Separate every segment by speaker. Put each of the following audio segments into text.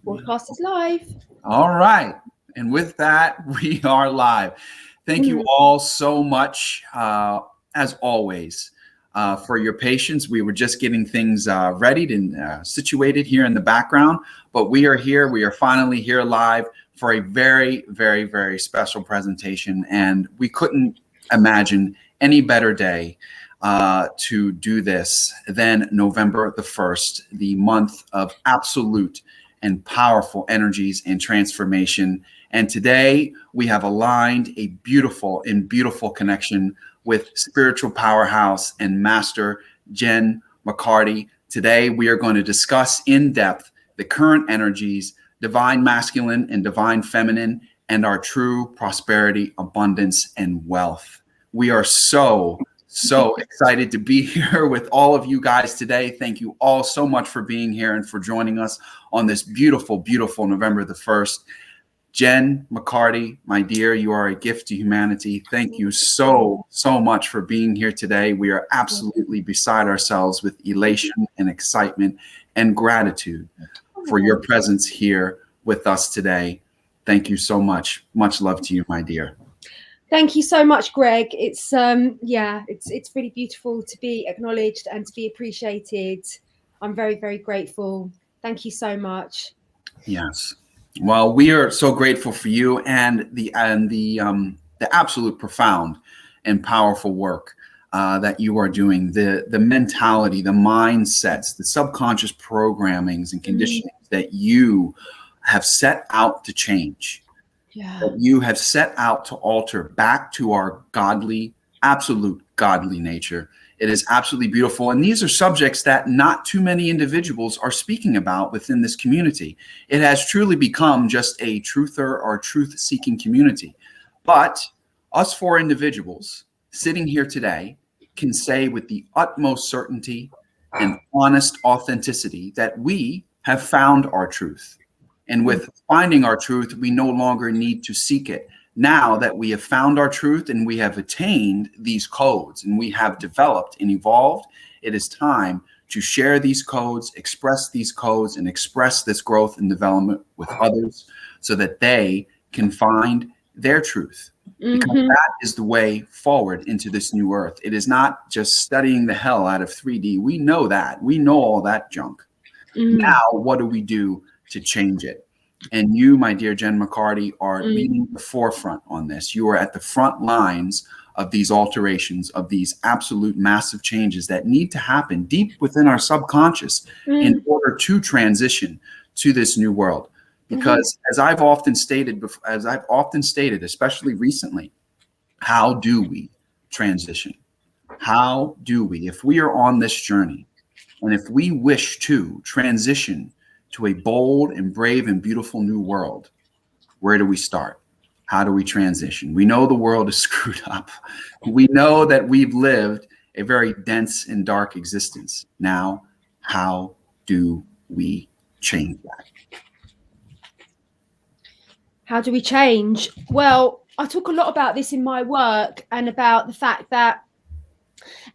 Speaker 1: Broadcast is live.
Speaker 2: All right. And with that, we are live. Thank you all so much, as always, for your patience. We were just getting things readied and situated here in the background, but we are here. We are finally here live for a very, very, very special presentation. And we couldn't imagine any better day to do this than November the 1st, the month of absolute and powerful energies and transformation. And today we have aligned a beautiful connection with spiritual powerhouse and master Jen McCarty. Today we are going to discuss in depth the current energies, divine masculine and divine feminine, and our true prosperity, abundance, and wealth. We are so excited to be here with all of you guys today. Thank you all so much for being here and for joining us on this beautiful, beautiful November the 1st. Jen McCarty, my dear, you are a gift to humanity. Thank you so much for being here today. We are absolutely beside ourselves with elation and excitement and gratitude for your presence here with us today. Thank you so much. Much love to you, my dear.
Speaker 1: Thank you so much, Greg. It's it's really beautiful to be acknowledged and to be appreciated. I'm very, very grateful. Thank you so much.
Speaker 2: Yes. Well, we are so grateful for you and the absolute profound and powerful work that you are doing. The mentality, the mindsets, the subconscious programmings and conditionings that you have set out to change. That you have set out to alter back to our godly, absolute godly nature. It is absolutely beautiful. And these are subjects that not too many individuals are speaking about within this community. It has truly become just a truther or truth-seeking community. But us four individuals sitting here today can say with the utmost certainty and honest authenticity that we have found our truth. And with finding our truth, we no longer need to seek it. Now that we have found our truth and we have attained these codes and we have developed and evolved, it is time to share these codes, express these codes, and express this growth and development with others so that they can find their truth. Because that is the way forward into this new earth. It is not just studying the hell out of 3D. We know that. We know all that junk. Now, what do we do to change it? And you, my dear Jen McCarty, are leading the forefront on this. You are at the front lines of these alterations, of these absolute massive changes that need to happen deep within our subconscious in order to transition to this new world. Because as I've often stated, especially recently, how do we transition? How do we, if we are on this journey, and if we wish to transition to a bold and brave and beautiful new world, where do we start? How do we transition? We know the world is screwed up. We know that we've lived a very dense and dark existence. Now, how do we change that?
Speaker 1: How do we change? Well, I talk a lot about this in my work and about the fact that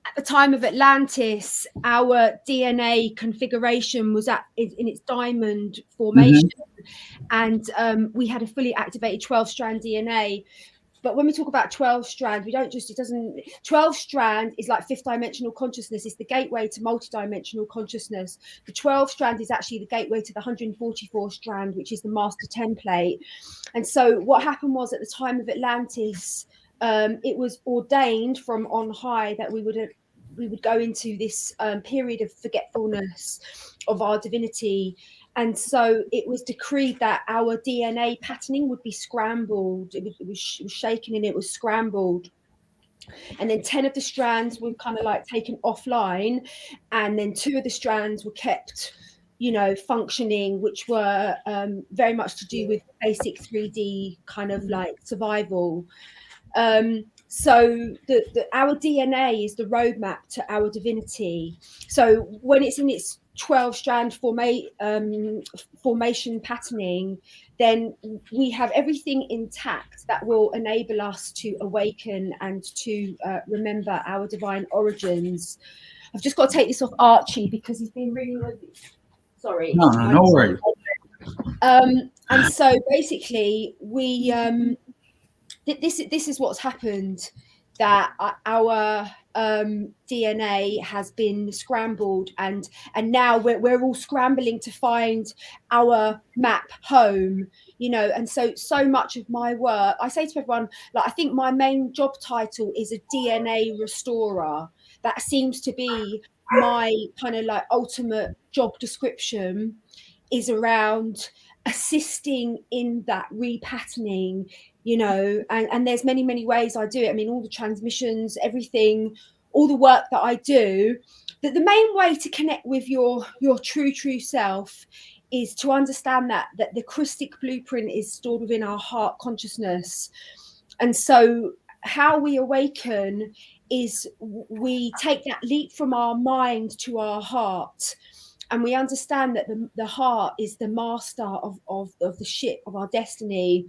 Speaker 1: at the time of Atlantis, our DNA configuration was in its diamond formation, and we had a fully activated 12-strand DNA. But when we talk about 12-strand, 12-strand is like fifth dimensional consciousness. It's the gateway to multidimensional consciousness. The 12-strand is actually the gateway to the 144-strand, which is the master template. And so what happened was, at the time of Atlantis, it was ordained from on high that we would go into this period of forgetfulness of our divinity. And so it was decreed that our DNA patterning would be scrambled. It was shaken and it was scrambled. And then 10 of the strands were kind of like taken offline. And then 2 of the strands were kept, functioning, which were very much to do with basic 3D kind of like survival. So our DNA is the roadmap to our divinity. So when it's in its 12-strand formation patterning, then we have everything intact that will enable us to awaken and to remember our divine origins. I've just got to take this off Archie because he's been ringing Sorry.
Speaker 2: No, no worries.
Speaker 1: And so basically, we this is what's happened, that our DNA has been scrambled, and now we're all scrambling to find our map home, and so much of my work, I say to everyone, like, I think my main job title is a DNA restorer. That seems to be my kind of like ultimate job description, is around assisting in that repatterning, and there's many ways I do it. I mean, all the transmissions, everything, all the work that I do, that the main way to connect with your true self is to understand that the Christic blueprint is stored within our heart consciousness. And so how we awaken is we take that leap from our mind to our heart, and we understand that the heart is the master of the ship of our destiny.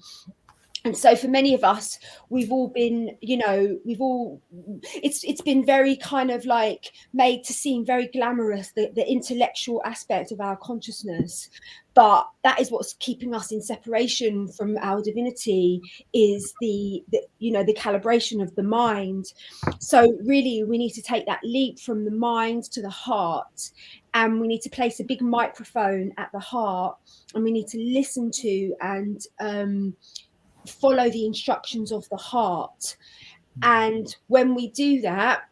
Speaker 1: And so for many of us, we've all been, it's been very kind of like made to seem very glamorous, the intellectual aspect of our consciousness. But that is what's keeping us in separation from our divinity, is the calibration of the mind. So really, we need to take that leap from the mind to the heart, and we need to place a big microphone at the heart, and we need to listen to and follow the instructions of the heart. And when we do that,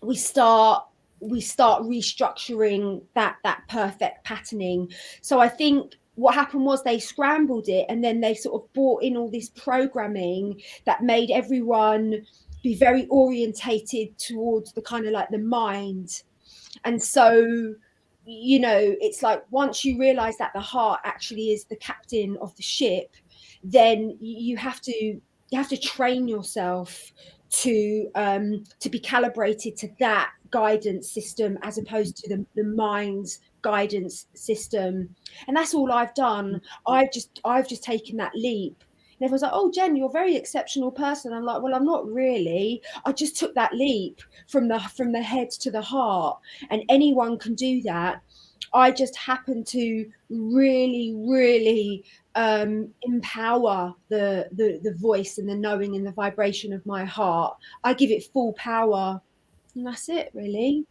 Speaker 1: we start restructuring that perfect patterning. So I think what happened was they scrambled it, and then they sort of brought in all this programming that made everyone be very orientated towards the kind of like the mind. And so it's like, once you realize that the heart actually is the captain of the ship, then you have to train yourself to be calibrated to that guidance system, as opposed to the mind's guidance system. And that's all I've done. I've just taken that leap. And everyone's like, "Oh, Jen, you're a very exceptional person." I'm like, "Well, I'm not really. I just took that leap from the head to the heart, and anyone can do that. I just happen to really empower the voice and the knowing and the vibration of my heart. I give it full power, and that's it, really."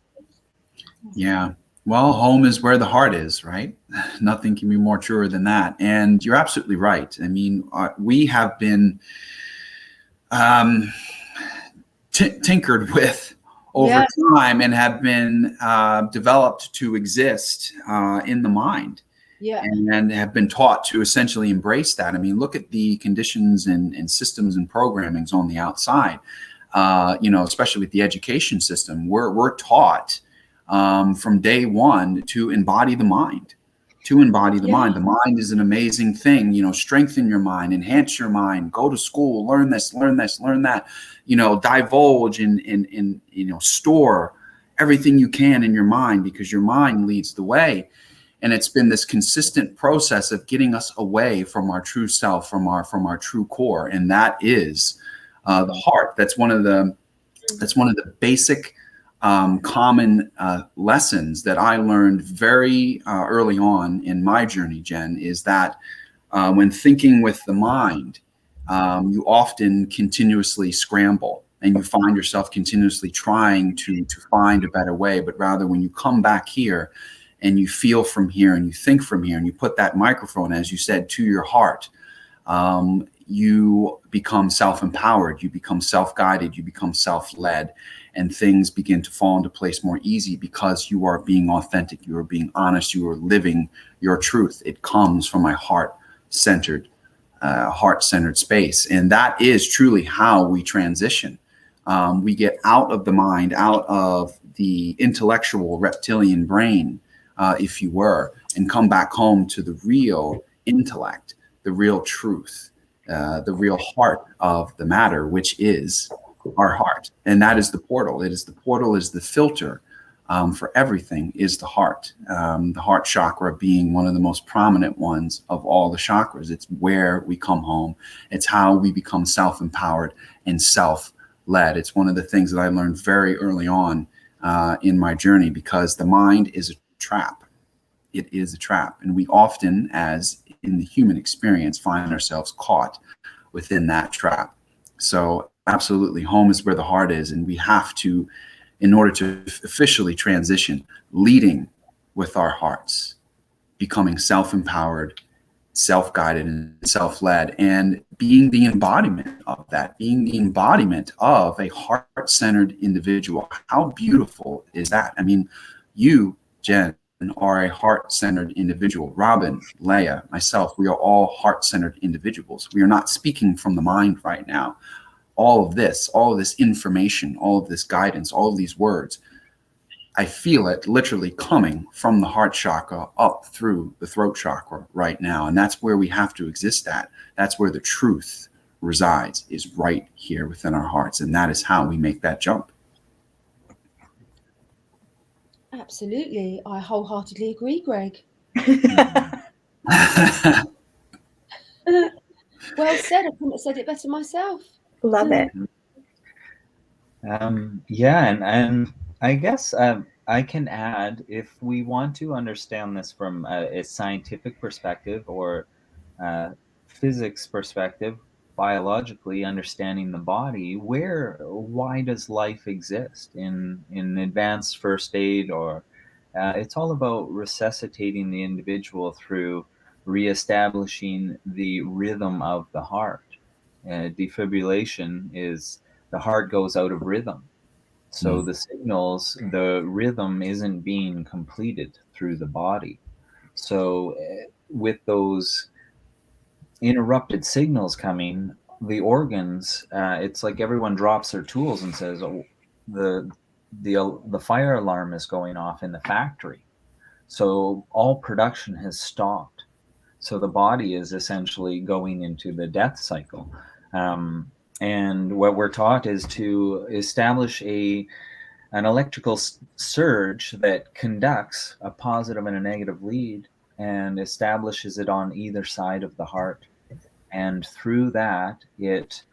Speaker 2: Yeah. Well, home is where the heart is, right? Nothing can be more truer than that. And you're absolutely right. I mean, we have been tinkered with over time, and have been developed to exist in the mind.
Speaker 1: Yeah.
Speaker 2: And have been taught to essentially embrace that. I mean, look at the conditions and systems and programmings on the outside, especially with the education system. We're taught from day one to embody the mind. The mind is an amazing thing. Strengthen your mind, enhance your mind, go to school, learn this, learn that, divulge and store everything you can in your mind, because your mind leads the way. And it's been this consistent process of getting us away from our true self, from our true core, and that is the heart. That's one of the basic common lessons that I learned very early on in my journey, Jen, is that when thinking with the mind, you often continuously scramble, and you find yourself continuously trying to find a better way. But rather, when you come back here and you feel from here and you think from here and you put that microphone, as you said, to your heart, you become self-empowered, you become self-guided, you become self-led, and things begin to fall into place more easy, because you are being authentic, you are being honest, you are living your truth. It comes from a heart-centered space. And that is truly how we transition. We get out of the mind, out of the intellectual reptilian brain, if you were, and come back home to the real intellect, the real truth, the real heart of the matter, which is our heart. And that is the portal. Is the filter for everything, is the heart. The heart chakra being one of the most prominent ones of all the chakras. It's where we come home. It's how we become self-empowered and self-led. It's one of the things that I learned very early on in my journey, because the mind is a trap. it is a trap. And we often, as in the human experience, find ourselves caught within that trap. So absolutely, home is where the heart is. And we have to, in order to officially transition, leading with our hearts, becoming self-empowered, self-guided, and self-led, and being the embodiment of that, being the embodiment of a heart-centered individual. How beautiful is that? I mean, you, Jen, are a heart-centered individual. Robin, Leigha, myself, we are all heart-centered individuals. We are not speaking from the mind right now. All of this information, all of this guidance, all of these words, I feel it literally coming from the heart chakra up through the throat chakra right now. And that's where we have to exist at. That's where the truth resides, is right here within our hearts. And that is how we make that jump.
Speaker 1: Absolutely. I wholeheartedly agree, Greg. Well said. I couldn't have said it better myself.
Speaker 3: Love it.
Speaker 4: Yeah, and I guess I can add, if we want to understand this from a scientific perspective or physics perspective, biologically understanding the body, why does life exist in advanced first aid, or it's all about resuscitating the individual through reestablishing the rhythm of the heart. Defibrillation is the heart goes out of rhythm. So the signals, the rhythm isn't being completed through the body. So with those interrupted signals coming, the organs, it's like everyone drops their tools and says, oh, the fire alarm is going off in the factory. So all production has stopped. So the body is essentially going into the death cycle. And what we're taught is to establish an electrical surge that conducts a positive and a negative lead and establishes it on either side of the heart. And through that, it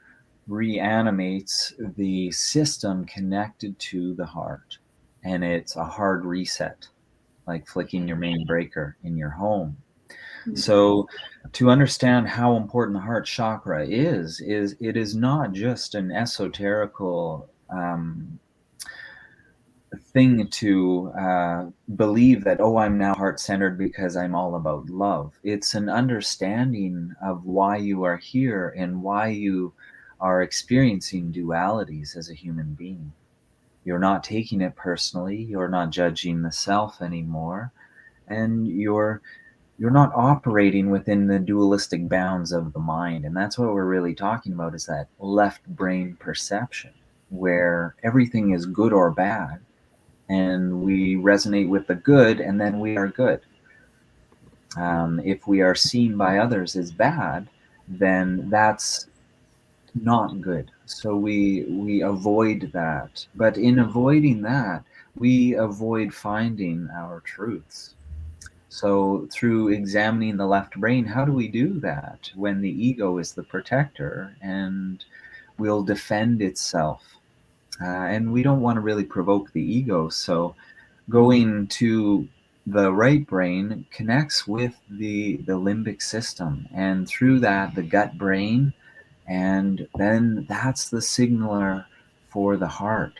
Speaker 4: reanimates the system connected to the heart. And it's a hard reset, like flicking your main breaker in your home. So to understand how important the heart chakra is it is not just an esoterical thing to believe that, oh, I'm now heart-centered because I'm all about love. It's an understanding of why you are here and why you are experiencing dualities as a human being. You're not taking it personally. You're not judging the self anymore. And you're not operating within the dualistic bounds of the mind. And that's what we're really talking about, is that left brain perception, where everything is good or bad. And we resonate with the good, and then we are good. If we are seen by others as bad, then that's not good. So we avoid that. But in avoiding that, we avoid finding our truths. So through examining the left brain, how do we do that when the ego is the protector and will defend itself? And we don't want to really provoke the ego. So going to the right brain connects with the limbic system, and through that, the gut brain, and then that's the signaler for the heart.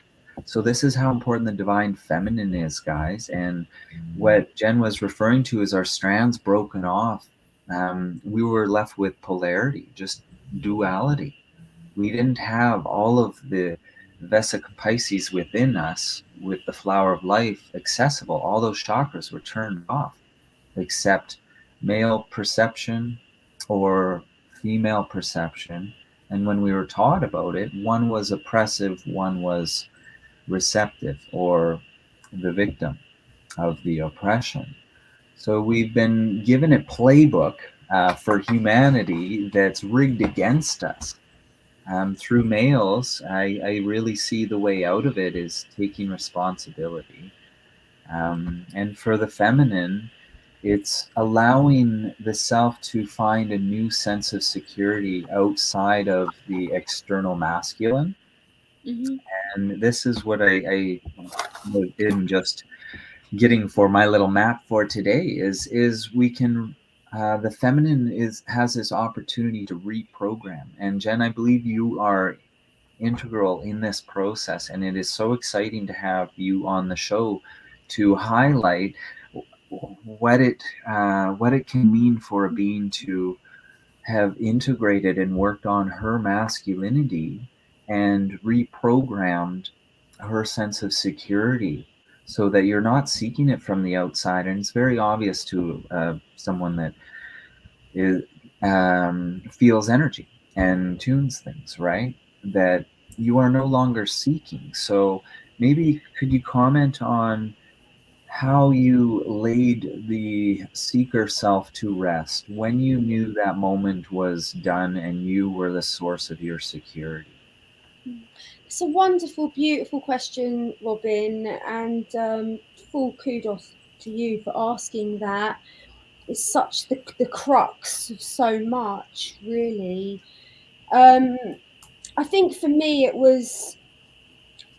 Speaker 4: So this is how important the divine feminine is, guys. And what Jen was referring to is our strands broken off. We were left with polarity, just duality. We didn't have all of the Vesica Pisces within us with the flower of life accessible. All those chakras were turned off, except male perception or female perception. And when we were taught about it, one was oppressive, one was receptive, or the victim of the oppression. So we've been given a playbook for humanity that's rigged against us. Through males, I really see the way out of it is taking responsibility. And for the feminine, it's allowing the self to find a new sense of security outside of the external masculine. And this is what I didn't just getting for my little map for today is we can the feminine has this opportunity to reprogram. And Jen, I believe you are integral in this process, and it is so exciting to have you on the show to highlight what it can mean for a being to have integrated and worked on her masculinity and reprogrammed her sense of security, so that you're not seeking it from the outside. And it's very obvious to someone that is, feels energy and tunes things, right? That you are no longer seeking. So maybe could you comment on how you laid the seeker self to rest when you knew that moment was done and you were the source of your security?
Speaker 1: It's a wonderful, beautiful question, Robin, and full kudos to you for asking that. It's such the crux of so much, really. I think for me,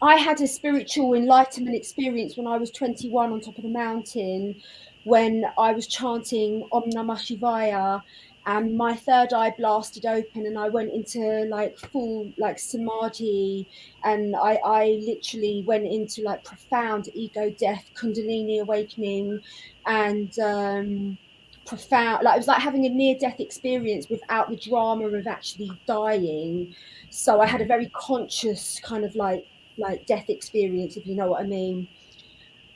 Speaker 1: I had a spiritual enlightenment experience when I was 21 on top of the mountain, when I was chanting Om Namah Shivaya, and my third eye blasted open and I went into like full like samadhi, and I literally went into like profound ego death, kundalini awakening, and profound, like it was like having a near-death experience without the drama of actually dying. So I had a very conscious kind of like death experience, if you know what I mean.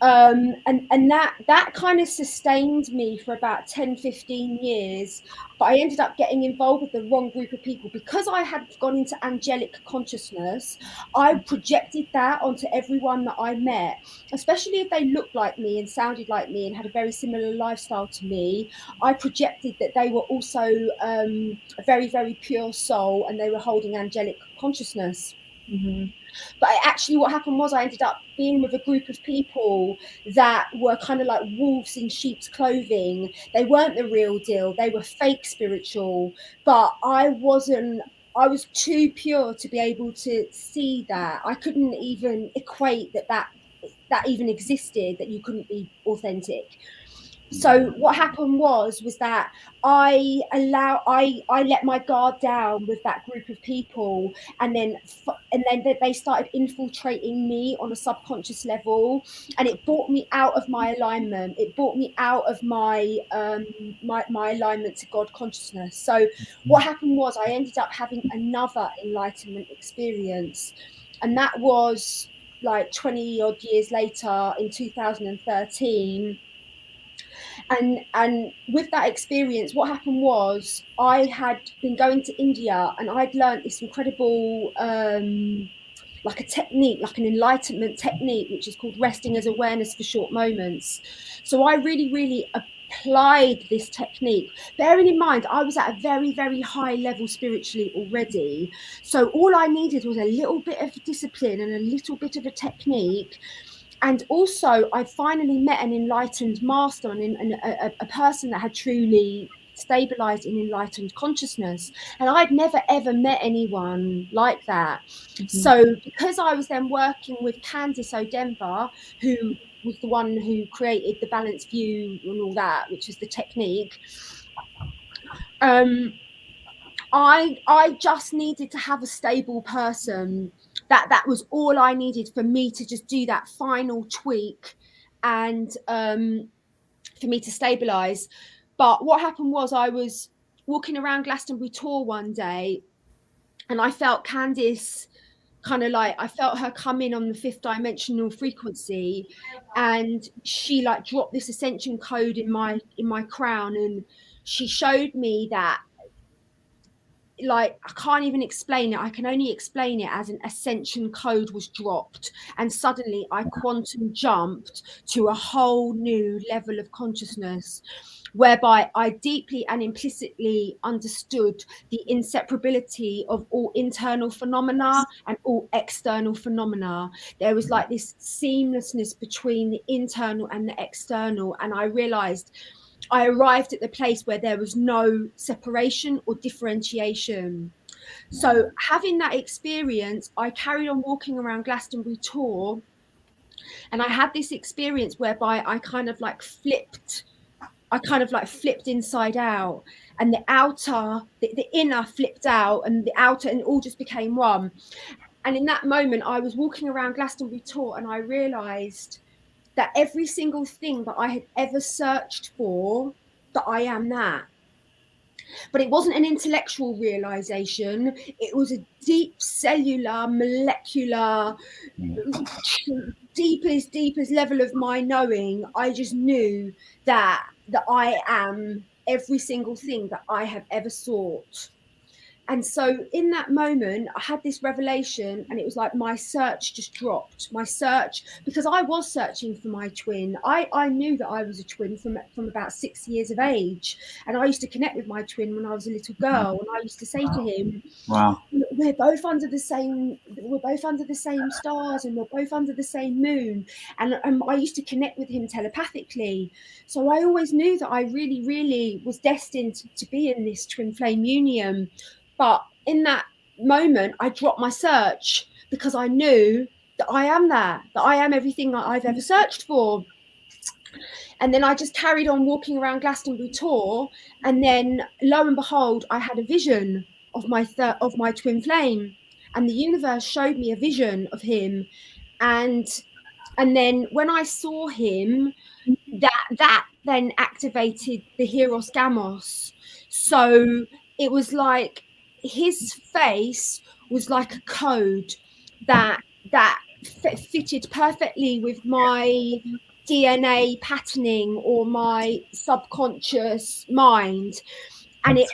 Speaker 1: And that kind of sustained me for about 10-15 years, but I ended up getting involved with the wrong group of people because I had gone into angelic consciousness. I projected that onto everyone that I met, especially if they looked like me and sounded like me and had a very similar lifestyle to me. I projected that they were also a very, very pure soul and they were holding angelic consciousness. But actually what happened was I ended up being with a group of people that were kind of like wolves in sheep's clothing. They weren't the real deal. They were fake spiritual, but I was too pure to be able to see that. I couldn't even equate that even existed, that you couldn't be authentic. So what happened was that I let my guard down with that group of people, and then they started infiltrating me on a subconscious level, and it brought me out of my alignment. It brought me out of my my alignment to God consciousness. So what happened was I ended up having another enlightenment experience, and that was like 20 odd years later in 2013. And with that experience, what happened was I had been going to India and I'd learned this incredible like a technique, like an enlightenment technique, which is called resting as awareness for short moments. So I really, really applied this technique, bearing in mind I was at a very, very high level spiritually already. So all I needed was a little bit of discipline and a little bit of a technique. And also I finally met an enlightened master and a person that had truly stabilized in enlightened consciousness, and I'd never ever met anyone like that. So because I was then working with Candice O'Denver, who was the one who created the balanced view and all that, which is the technique, I just needed to have a stable person. That was all I needed for me to just do that final tweak and for me to stabilize. But what happened was I was walking around Glastonbury Tor one day and I felt Candice kind of like, I felt her come in on the 5th dimensional frequency, and she like dropped this ascension code in my crown, and she showed me that, like, I can't even explain it. I can only explain it as an ascension code was dropped, and suddenly I quantum jumped to a whole new level of consciousness, whereby I deeply and implicitly understood the inseparability of all internal phenomena and all external phenomena. There was like this seamlessness between the internal and the external, and I realized I arrived at the place where there was no separation or differentiation. So having that experience, I carried on walking around Glastonbury Tor, And I had this experience whereby I kind of like flipped inside out, and the inner flipped out, and the outer, and it all just became one. And in that moment, I was walking around Glastonbury Tor, and I realized that every single thing that I had ever searched for, that I am that. But it wasn't an intellectual realization. It was a deep cellular, molecular, deepest level of my knowing. I just knew that I am every single thing that I have ever sought. And so in that moment, I had this revelation, and it was like my search just dropped. My search, because I was searching for my twin. I knew that I was a twin from about 6 years of age. And I used to connect with my twin when I was a little girl. And I used to say to him,
Speaker 2: Wow.
Speaker 1: we're both under the same stars, and we're both under the same moon. And I used to connect with him telepathically. So I always knew that I really, really was destined to be in this twin flame union. But in that moment, I dropped my search, because I knew that I am that I am everything that I've ever searched for. And then I just carried on walking around Glastonbury Tor, and then lo and behold, I had a vision of my twin flame, and the universe showed me a vision of him. And then when I saw him, that then activated the Heros Gamos. So it was like his face was like a code that fitted perfectly with my DNA patterning or my subconscious mind. And it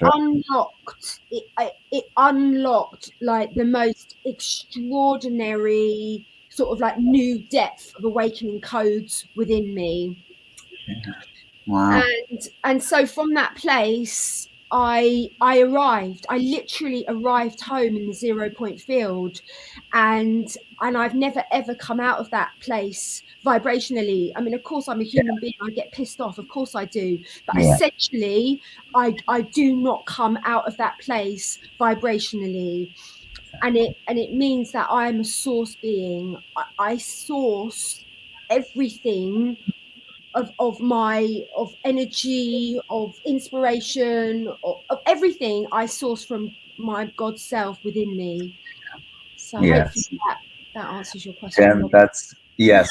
Speaker 1: unlocked like the most extraordinary sort of like new depth of awakening codes within me.
Speaker 2: Wow.
Speaker 1: And so from that place, I literally arrived home in the 0 point field, and I've never ever come out of that place vibrationally. I mean, of course I'm a human being, I get pissed off, of course I do, but essentially I do not come out of that place vibrationally. And it means that I'm a source being. I source everything of energy, of inspiration, of everything I source from my God self within me. So hopefully that answers your question.
Speaker 4: That's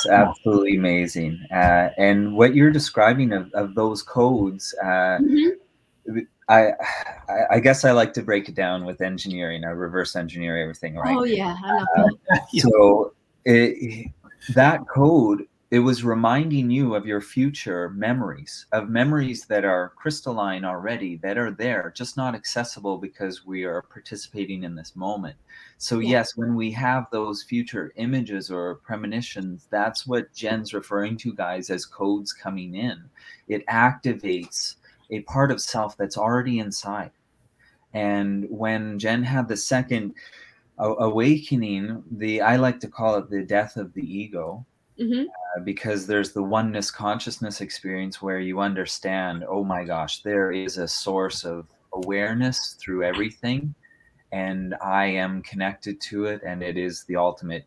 Speaker 4: absolutely amazing. And what you're describing of those codes, I guess I like to break it down with engineering. I reverse engineer everything, right?
Speaker 1: Oh yeah, I love that.
Speaker 4: So that code, it was reminding you of your future memories, of memories that are crystalline already, that are there, just not accessible because we are participating in this moment. So yes, when we have those future images or premonitions, that's what Jen's referring to, guys, as codes coming in. It activates a part of self that's already inside. And when Jen had the second awakening, I like to call it the death of the ego. Because there's the oneness consciousness experience where you understand, oh my gosh, there is a source of awareness through everything, and I am connected to it, and it is the ultimate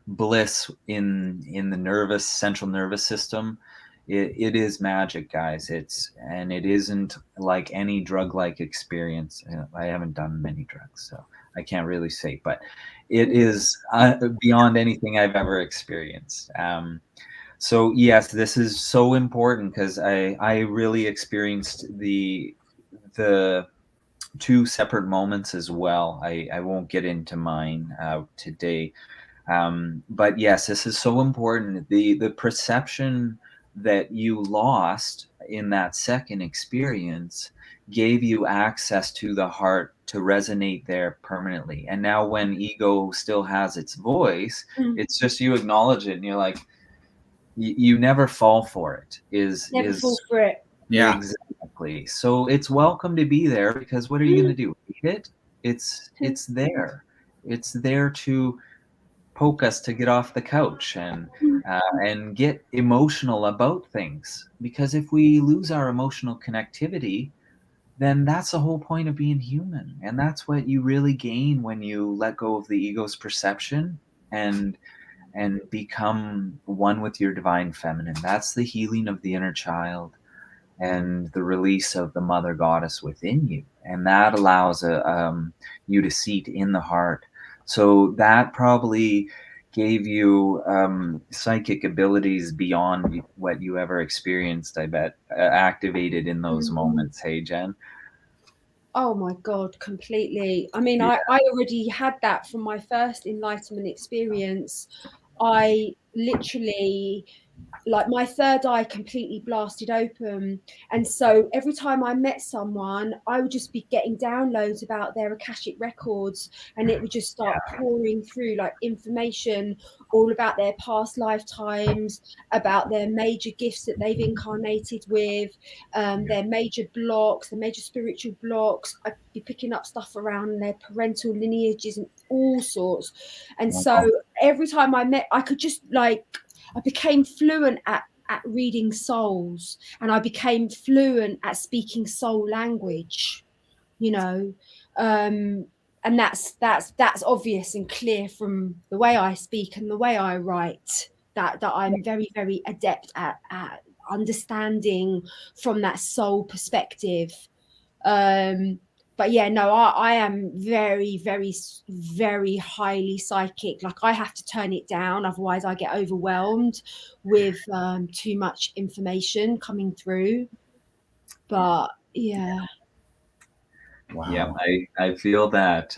Speaker 4: bliss in the central nervous system. It is magic, guys. It isn't like any drug-like experience. I haven't done many drugs, so I can't really say, but it is beyond anything I've ever experienced. So yes, this is so important, because I really experienced the two separate moments as well. I won't get into mine today, but yes, this is so important. The perception that you lost in that second experience gave you access to the heart to resonate there permanently. And now when ego still has its voice, it's just you acknowledge it, and you're like, you never fall for it.
Speaker 1: Never fall for it.
Speaker 2: Yeah,
Speaker 4: exactly. So it's welcome to be there, because what are you going to do? Hate it? It's there. It's there to poke us to get off the couch and get emotional about things. Because if we lose our emotional connectivity, then that's the whole point of being human. And that's what you really gain when you let go of the ego's perception and and become one with your divine feminine. That's the healing of the inner child and the release of the mother goddess within you. And that allows you to seat in the heart. So that probably gave you psychic abilities beyond what you ever experienced, I bet, activated in those moments. Hey, Jen?
Speaker 1: Oh my God, completely. I mean,
Speaker 4: Yeah.
Speaker 1: I already had that from my first enlightenment experience. I literally, like, my third eye completely blasted open. And so every time I met someone, I would just be getting downloads about their Akashic records, and it would just start pouring through, like, information all about their past lifetimes, about their major gifts that they've incarnated with, their major blocks, the major spiritual blocks. I'd be picking up stuff around their parental lineages and all sorts. And so every time I met, I could just, like, I became fluent at reading souls, and I became fluent at speaking soul language, you know. And that's obvious and clear from the way I speak and the way I write, that I'm very, very adept at understanding from that soul perspective. But yeah, no, I am very, very, very highly psychic. Like, I have to turn it down, otherwise I get overwhelmed with too much information coming through. But yeah.
Speaker 2: Wow.
Speaker 4: Yeah, I feel that.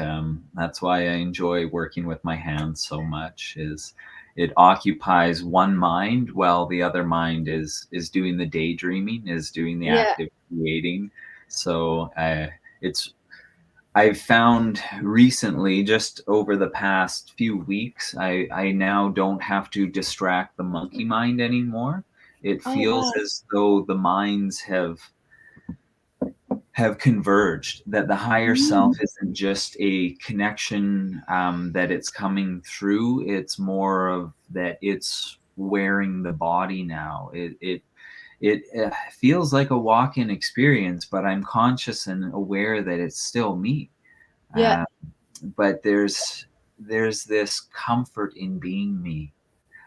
Speaker 4: That's why I enjoy working with my hands so much. Is it occupies one mind while the other mind is doing the daydreaming, is doing the active creating. So I've found recently, just over the past few weeks, I now don't have to distract the monkey mind anymore. It feels as though the minds have converged, that the higher self isn't just a connection that it's coming through. It's more of that it's wearing the body now. It feels like a walk-in experience, but I'm conscious and aware that it's still me. But there's this comfort in being me,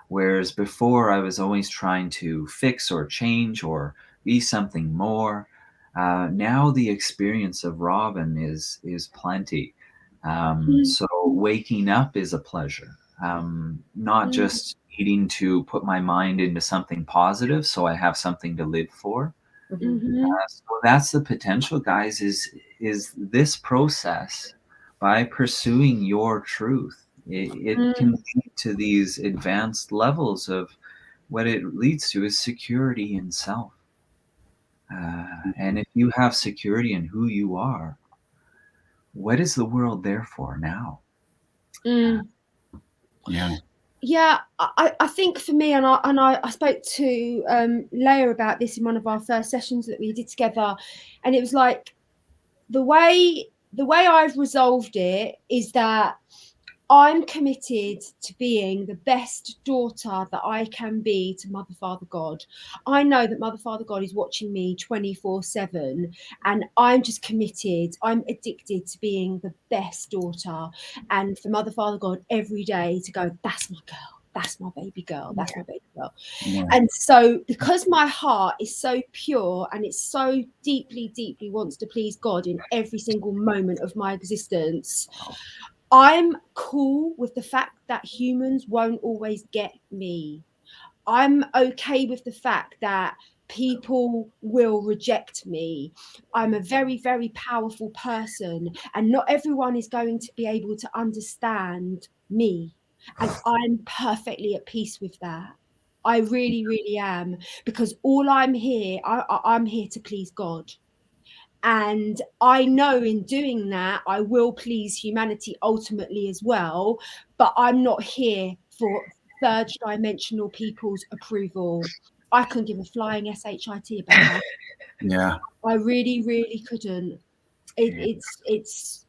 Speaker 4: whereas before I was always trying to fix or change or be something more. Now the experience of Robin is plenty. So waking up is a pleasure. Not just needing to put my mind into something positive so I have something to live for. So that's the potential, guys, is this process. By pursuing your truth, it can lead to these advanced levels of what it leads to is security in self. And if you have security in who you are, what is the world there for now?
Speaker 1: Yeah, I think for me, and I spoke to Leigha about this in one of our first sessions that we did together, and it was like, the way I've resolved it is that I'm committed to being the best daughter that I can be to Mother, Father, God. I know that Mother, Father, God is watching me 24/7, and I'm just committed. I'm addicted to being the best daughter, and for Mother, Father, God every day to go, that's my girl. That's my baby girl. That's my baby girl. And so, because my heart is so pure and it's so deeply, deeply wants to please God in every single moment of my existence, I'm cool with the fact that humans won't always get me. I'm okay with the fact that people will reject me. I'm a very, very powerful person, and not everyone is going to be able to understand me. And I'm perfectly at peace with that. I really, really am, because all I'm here to please God. And I know in doing that, I will please humanity ultimately as well. But I'm not here for third dimensional people's approval. I couldn't give a flying shit about that. I really, really couldn't. It's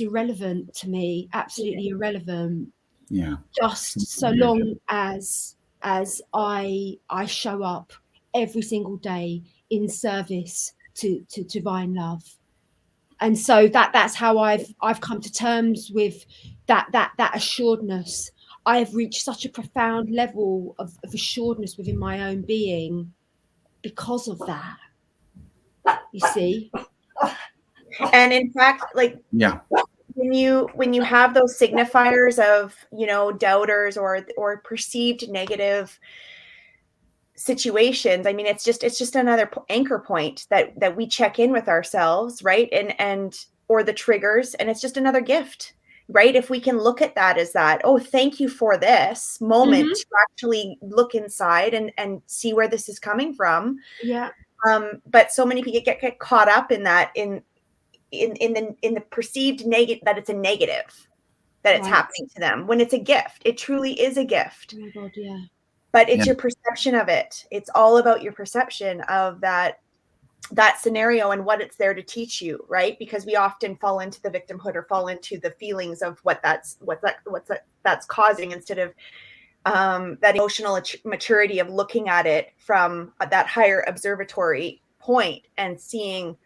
Speaker 1: irrelevant to me. Absolutely irrelevant. Just so long as I show up every single day in service to divine love. And so that's how I've come to terms with that assuredness. I have reached such a profound level of assuredness within my own being because of that. You see?
Speaker 3: And in fact, like,
Speaker 2: Yeah.
Speaker 3: when you have those signifiers of, you know, doubters or perceived negative situations, I mean, it's just another anchor point that we check in with ourselves, right? And or the triggers, and it's just another gift, right? If we can look at that as that, oh, thank you for this moment to actually look inside and see where this is coming from.
Speaker 1: Yeah.
Speaker 3: But so many people get caught up in that, in the perceived negative, that it's a negative, that it's happening to them, when it's a gift. It truly is a gift.
Speaker 1: Oh my God, yeah.
Speaker 3: But it's your perception of it. It's all about your perception of that scenario and what it's there to teach you, right? Because we often fall into the victimhood or fall into the feelings of what that's causing, instead of that emotional maturity of looking at it from that higher observatory point and seeing,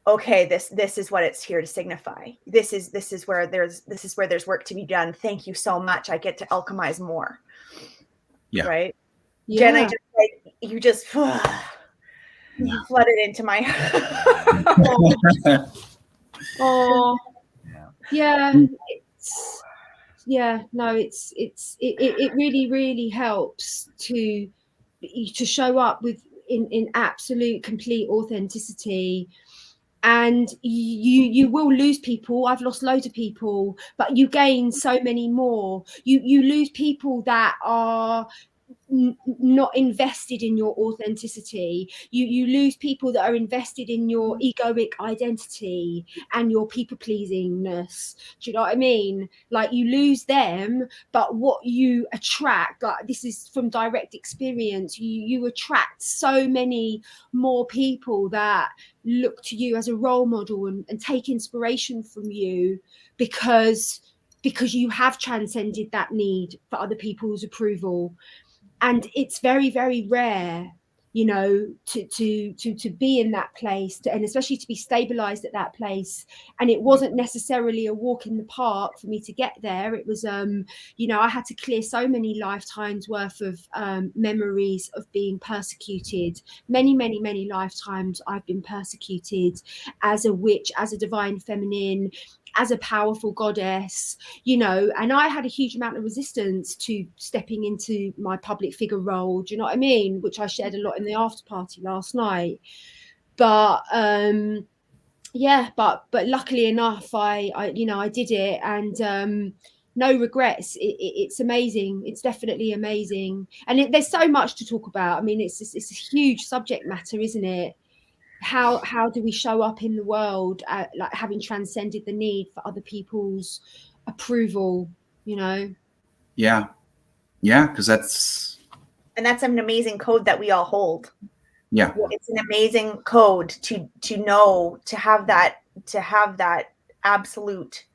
Speaker 3: okay, this is what it's here to signify. This is where there's work to be done. Thank you so much. I get to alchemize more.
Speaker 2: Yeah.
Speaker 3: Right.
Speaker 1: Yeah.
Speaker 3: Jen, you just flooded into my
Speaker 1: Oh yeah. It really, really helps to show up with in absolute complete authenticity. And you will lose people. I've lost loads of people, but you gain so many more. You lose people that are not invested in your authenticity. You lose people that are invested in your egoic identity and your people pleasingness. Do you know what I mean? Like, you lose them, but what you attract, like, this is from direct experience, you attract so many more people that look to you as a role model and take inspiration from you, because you have transcended that need for other people's approval. And it's very, very rare, you know, to be in that place, and especially to be stabilized at that place. And it wasn't necessarily a walk in the park for me to get there. It was you know, I had to clear so many lifetimes worth of memories of being persecuted. Many lifetimes I've been persecuted as a witch, as a divine feminine, as a powerful goddess, you know, and I had a huge amount of resistance to stepping into my public figure role. Do you know what I mean? Which I shared a lot in the after party last night. But but luckily enough, I you know, I did it, and no regrets. It's amazing. It's definitely amazing. And there's so much to talk about. I mean, it's a huge subject matter, isn't it? How do we show up in the world, like having transcended the need for other people's approval, you know?
Speaker 2: Yeah, because that's
Speaker 3: an amazing code that we all hold.
Speaker 2: Yeah,
Speaker 3: it's an amazing code to know, to have that absolute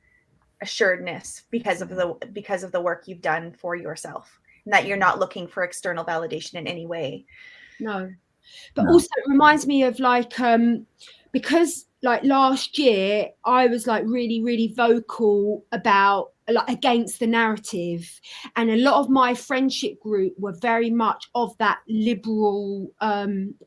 Speaker 3: assuredness because of the work you've done for yourself, and that you're not looking for external validation in any way.
Speaker 1: No. But also it reminds me of, like, because like last year I was like really, really vocal about, like, against the narrative, and a lot of my friendship group were very much of that liberal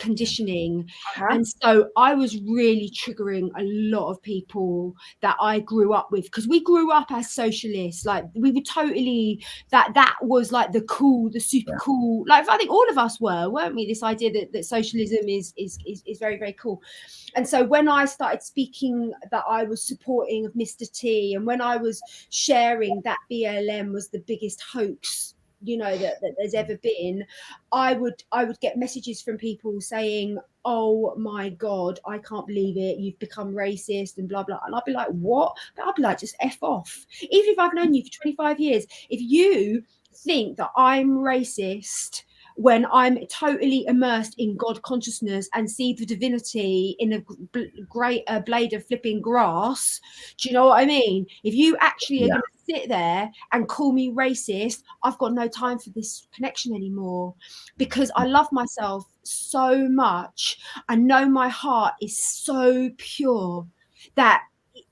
Speaker 1: conditioning. And so I was really triggering a lot of people that I grew up with, because we grew up as socialists. Like, we were totally that was like the super cool, like, I think all of us weren't we, this idea that socialism is very, very cool. And so when I started speaking that I was supporting of Mr. T, and when I was sharing that BLM was the biggest hoax, you know, that there's ever been, I would get messages from people saying, oh my God, I can't believe it, you've become racist and blah blah. And I'd be like, what? But I'd be like, just F off. Even if I've known you for 25 years, if you think that I'm racist when I'm totally immersed in God consciousness and see the divinity in a great blade of flipping grass, do you know what I mean? If you actually are going to sit there and call me racist, I've got no time for this connection anymore, because I love myself so much. I know my heart is so pure that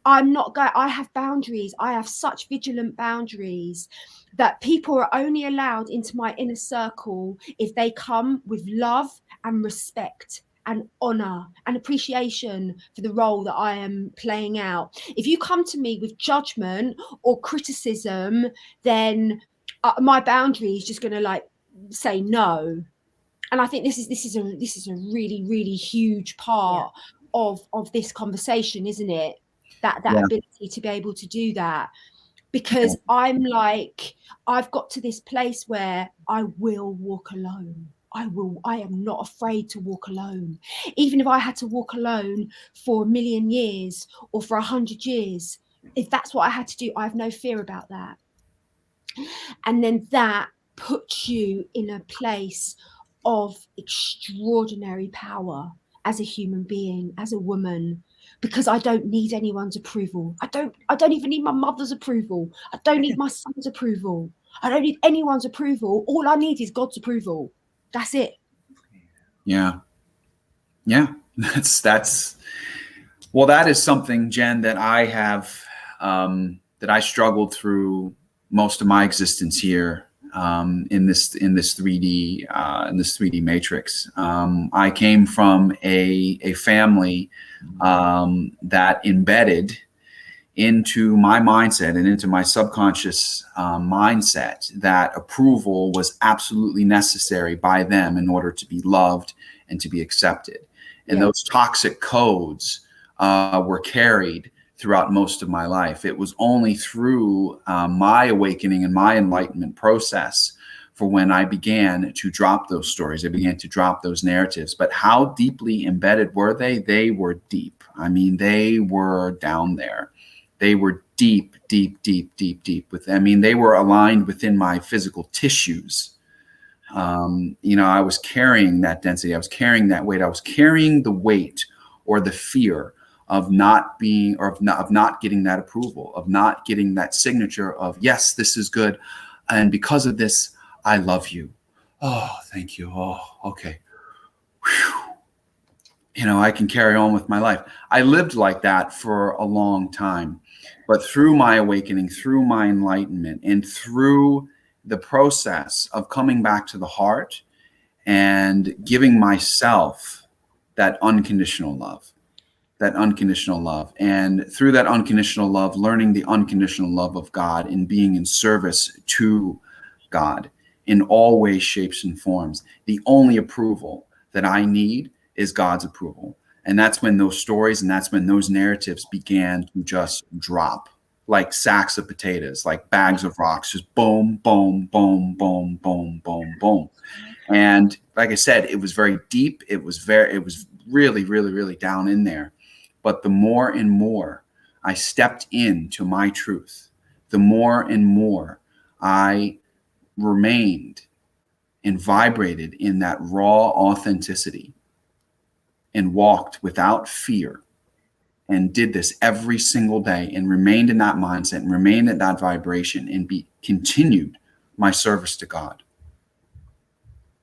Speaker 1: I'm not going, I have boundaries. I have such vigilant boundaries that people are only allowed into my inner circle if they come with love and respect and honor and appreciation for the role that I am playing out. If you come to me with judgment or criticism, then my boundary is just going to like say no. And I think this is a really, really huge part of this conversation, isn't it? That ability to be able to do that. Because I'm like, I've got to this place where I will walk alone. I am not afraid to walk alone. Even if I had to walk alone for 1,000,000 years or for 100 years, if that's what I had to do, I have no fear about that. And then that puts you in a place of extraordinary power as a human being, as a woman, because I don't need anyone's approval. I don't even need my mother's approval. I don't need my son's approval. I don't need anyone's approval. All I need is God's approval. That's it.
Speaker 2: Yeah. That's well, that is something, Jen, that I have that I struggled through most of my existence here in this 3D matrix. I came from a family that embedded into my mindset and into my subconscious mindset that approval was absolutely necessary by them in order to be loved and to be accepted. And those toxic codes were carried throughout most of my life. It was only through my awakening and my enlightenment process for when I began to drop those stories. I began to drop those narratives. But how deeply embedded were they? They were deep. I mean, they were down there. They were deep, deep, deep, deep, deep. They were aligned within my physical tissues. I was carrying that density. I was carrying that weight. I was carrying the weight or the fear of not being, or of not getting that approval, of not getting that signature of, yes, this is good. And because of this, I love you. Oh, thank you. Oh, okay. Whew. I can carry on with my life. I lived like that for a long time, but through my awakening, through my enlightenment, and through the process of coming back to the heart and giving myself that unconditional love. And through that unconditional love, learning the unconditional love of God and being in service to God in all ways, shapes, and forms. The only approval that I need is God's approval. And that's when those stories and that's when those narratives began to just drop like sacks of potatoes, like bags of rocks, just boom, boom, boom, boom, boom, boom, boom. And like I said, it was very deep. It was really, really, really down in there. But the more and more I stepped into my truth, the more and more I remained and vibrated in that raw authenticity and walked without fear and did this every single day and remained in that mindset and remained at that vibration and continued my service to God.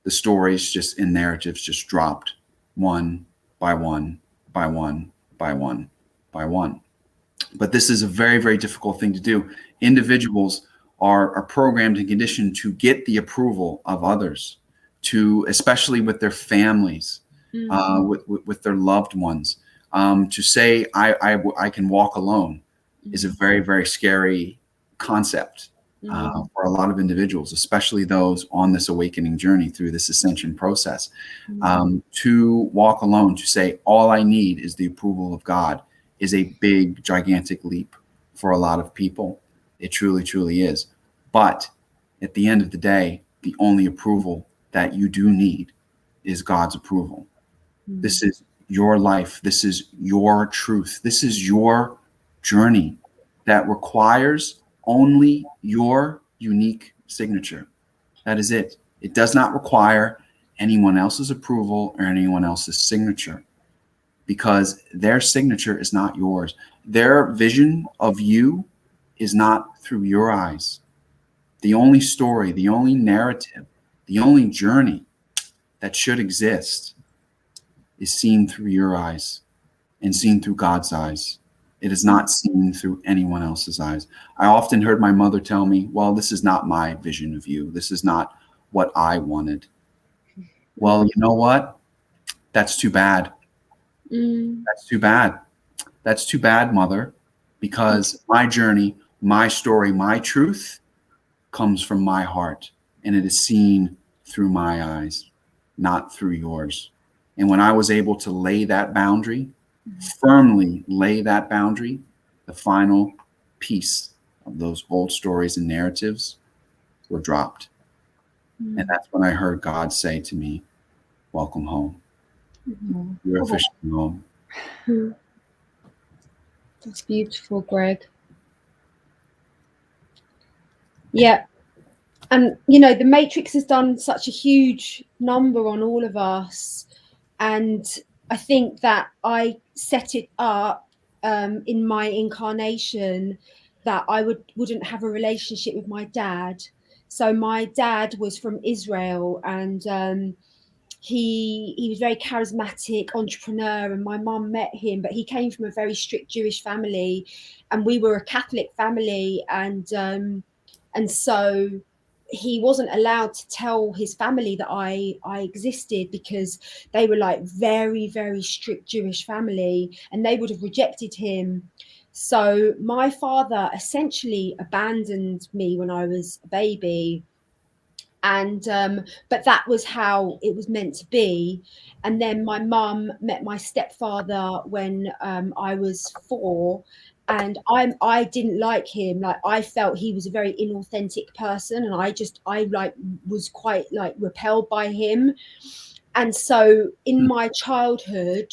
Speaker 2: The stories just in narratives just dropped one by one by one by one by one. But this is a very, very difficult thing to do. Individuals are programmed and conditioned to get the approval of others, especially with their families, with their loved ones. To say I can walk alone is a very, very scary concept for a lot of individuals, especially those on this awakening journey through this ascension process. To walk alone, to say all I need is the approval of God, is a big, gigantic leap for a lot of people. It truly, truly is. But at the end of the day, the only approval that you do need is God's approval. This is your life. This is your truth. This is your journey that requires only your unique signature. That is it. It does not require anyone else's approval or anyone else's signature, because their signature is not yours. Their vision of you is not through your eyes. The only story, the only narrative, the only journey that should exist is seen through your eyes and seen through God's eyes. It is not seen through anyone else's eyes. I often heard my mother tell me, well, this is not my vision of you. This is not what I wanted. Well, you know what? That's too bad. That's too bad. That's too bad, Mother, because my journey, my story, my truth comes from my heart, and it is seen through my eyes, not through yours. And when I was able to lay that boundary, firmly lay that boundary, the final piece of those old stories and narratives were dropped. And that's when I heard God say to me, welcome home. You're officially home.
Speaker 1: That's beautiful, Greg. Yeah. And, you know, the Matrix has done such a huge number on all of us. And I think that I set it up in my incarnation that I wouldn't have a relationship with my dad. So my dad was from Israel, and he was very charismatic entrepreneur, and my mum met him, but he came from a very strict Jewish family, and we were a Catholic family, and so he wasn't allowed to tell his family that I existed, because they were like very, very strict Jewish family, and they would have rejected him. So my father essentially abandoned me when I was a baby. And but that was how it was meant to be. And then my mum met my stepfather when I was 4, and I didn't like him. Like, I felt he was a very inauthentic person, and I like was quite like repelled by him. And so in my childhood,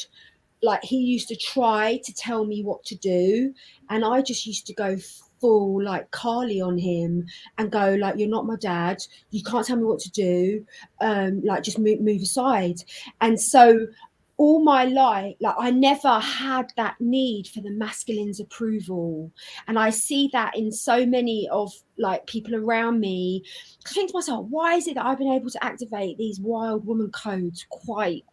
Speaker 1: like, he used to try to tell me what to do, and I just used to go full like Carly on him and go like, you're not my dad, you can't tell me what to do, like, just move aside. And so all my life, like, I never had that need for the masculine's approval, and I see that in so many of like people around me. I think to myself, why is it that I've been able to activate these wild woman codes quite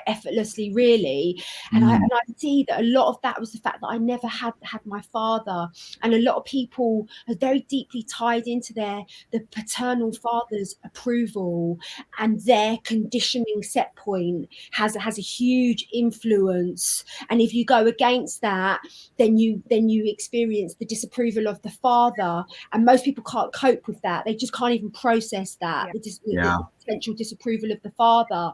Speaker 1: effortlessly, really? And I see that a lot of that was the fact that I never had my father, and a lot of people are very deeply tied into the paternal father's approval, and their conditioning set point has a huge influence. And if you go against that, then you experience the disapproval of the father, and most people can't cope with that. They just can't even process that. The potential disapproval of the father.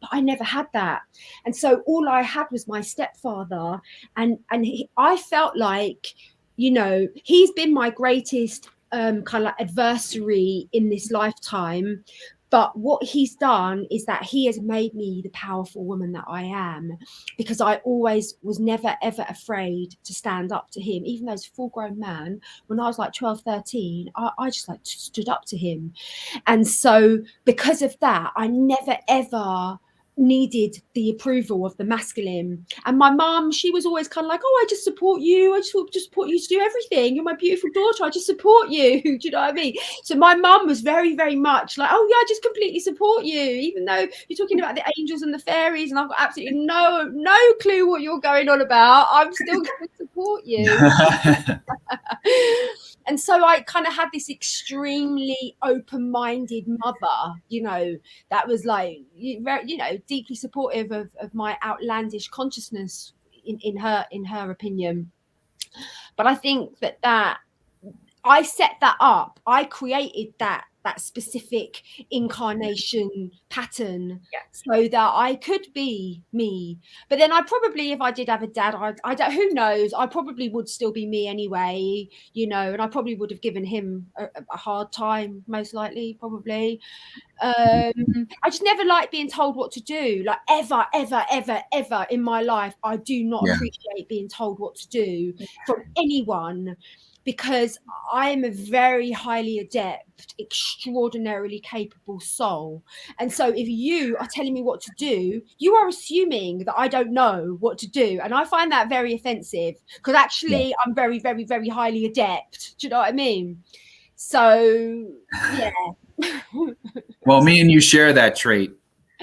Speaker 1: But I never had that, and so all I had was my stepfather, and I felt like, you know, he's been my greatest kind of like adversary in this lifetime. But what he's done is that he has made me the powerful woman that I am, because I always was never, ever afraid to stand up to him. Even though he's a full-grown man, when I was like 12, 13, I just like stood up to him. And so because of that, I never, ever needed the approval of the masculine. And my mum, she was always kind of like, oh, I just support you, I just support you to do everything, you're my beautiful daughter, I just support you. Do you know what I mean? So my mum was very, very much like, oh yeah, I just completely support you, even though you're talking about the angels and the fairies and I've got absolutely no clue what you're going on about, I'm still going to support you. And so I kind of had this extremely open-minded mother, you know, that was like, you know, deeply supportive of my outlandish consciousness in her opinion. But I think that I set that up. I created that specific incarnation pattern so that I could be me. But then I probably, if I did have a dad, I don't, who knows, I probably would still be me anyway, you know, and I probably would have given him a hard time, most likely, probably. I just never liked being told what to do, like ever in my life. I do not appreciate being told what to do from anyone, because I am a very highly adept, extraordinarily capable soul. And so if you are telling me what to do, you are assuming that I don't know what to do. And I find that very offensive, because actually I'm very, very, very highly adept. Do you know what I mean? So, yeah.
Speaker 2: Well, me and you share that trait,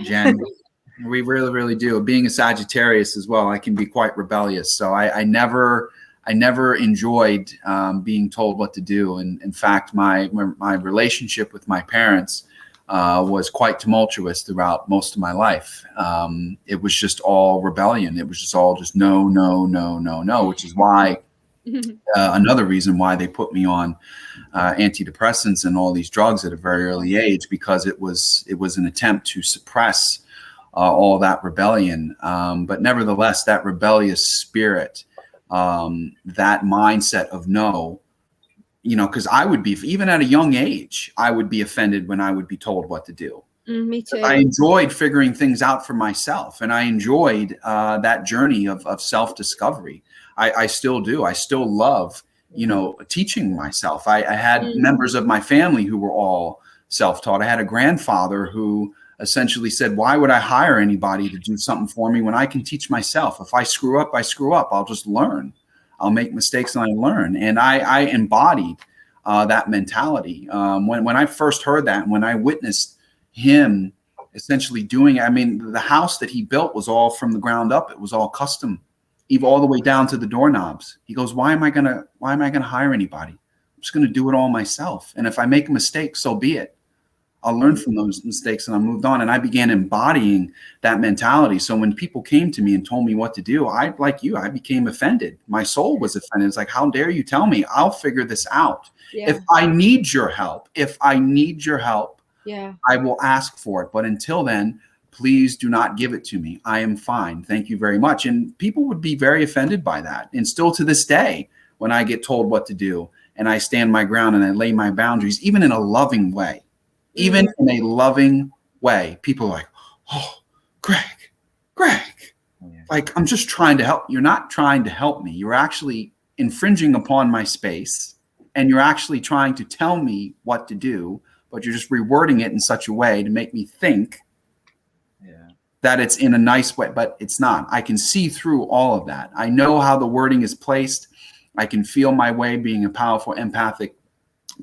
Speaker 2: Jen. We really, really do. Being a Sagittarius as well, I can be quite rebellious. So I never I never enjoyed being told what to do. And in fact, my relationship with my parents was quite tumultuous throughout most of my life. It was just all rebellion. It was just all just no, no, no, no, no, which is why another reason why they put me on antidepressants and all these drugs at a very early age, because it was an attempt to suppress all that rebellion. But nevertheless, that rebellious spirit, that mindset of no, you know, because I would be, even at a young age, I would be offended when I would be told what to do.
Speaker 1: Me too.
Speaker 2: I enjoyed figuring things out for myself, and I enjoyed that journey of self-discovery. I still do. I still love, you know, teaching myself. I had members of my family who were all self-taught. I had a grandfather who essentially said, why would I hire anybody to do something for me when I can teach myself? If I screw up, I screw up. I'll just learn. I'll make mistakes and I learn. And I embodied that mentality. When I first heard that, when I witnessed him essentially doing it, I mean, the house that he built was all from the ground up. It was all custom, even all the way down to the doorknobs. He goes, why am I gonna hire anybody? I'm just gonna do it all myself. And if I make a mistake, so be it. I'll learn from those mistakes and I moved on. And I began embodying that mentality. So when people came to me and told me what to do, I became offended. My soul was offended. It's like, how dare you tell me? I'll figure this out.
Speaker 1: Yeah.
Speaker 2: If I need your help,
Speaker 1: yeah,
Speaker 2: I will ask for it. But until then, please do not give it to me. I am fine. Thank you very much. And people would be very offended by that. And still to this day, when I get told what to do and I stand my ground and I lay my boundaries, even in a loving way, even in a loving way, people are like, oh, Greg, like, I'm just trying to help. You're not trying to help me. You're actually infringing upon my space, and you're actually trying to tell me what to do, but you're just rewording it in such a way to make me think that it's in a nice way, but it's not. I can see through all of that. I know how the wording is placed. I can feel my way being a powerful empathic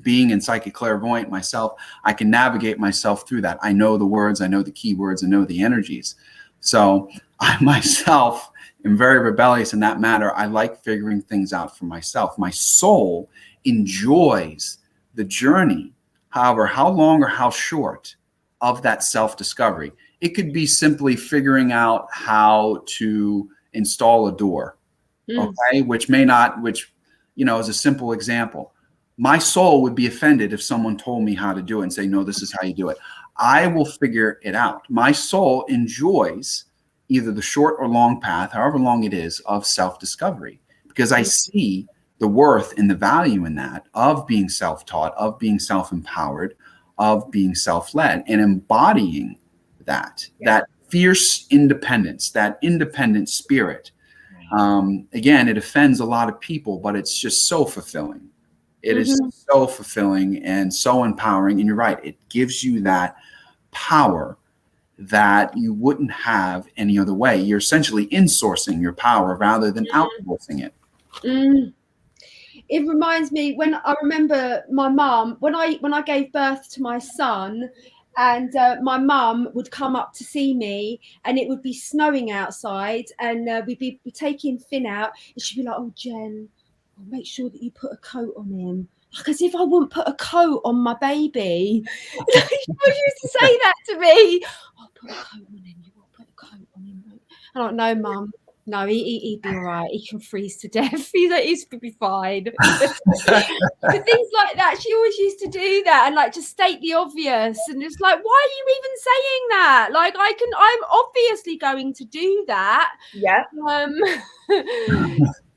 Speaker 2: being and psychic clairvoyant myself. I can navigate myself through that. I know the words, I know the keywords, I know the energies. So I myself am very rebellious in that matter. I like figuring things out for myself. My soul enjoys the journey, however, how long or how short of that self-discovery. It could be simply figuring out how to install a door, okay, which, you know, is a simple example. My soul would be offended if someone told me how to do it and say, no, this is how you do it. I will figure it out. My soul enjoys either the short or long path, however long it is, of self-discovery, because I see the worth and the value in that, of being self-taught, of being self-empowered, of being self-led, and embodying that fierce independence, that independent spirit. Again, it offends a lot of people, but it's just so fulfilling. It is so fulfilling and so empowering. And you're right, it gives you that power that you wouldn't have any other way. You're essentially insourcing your power rather than outsourcing it.
Speaker 1: It reminds me, when I remember my mum, when I gave birth to my son, and my mum would come up to see me, and it would be snowing outside, and we'd be taking Finn out, and she'd be like, oh, Jen, make sure that you put a coat on him. Like, as if I wouldn't put a coat on my baby. She used to say that to me. I'll put a coat on him. You will put a coat on him. I don't know, Mum. No, he'd be all right. He can freeze to death. He's be fine. But things like that, she always used to do that and like just state the obvious. And it's like, why are you even saying that? Like, I'm obviously going to do that.
Speaker 3: Yeah.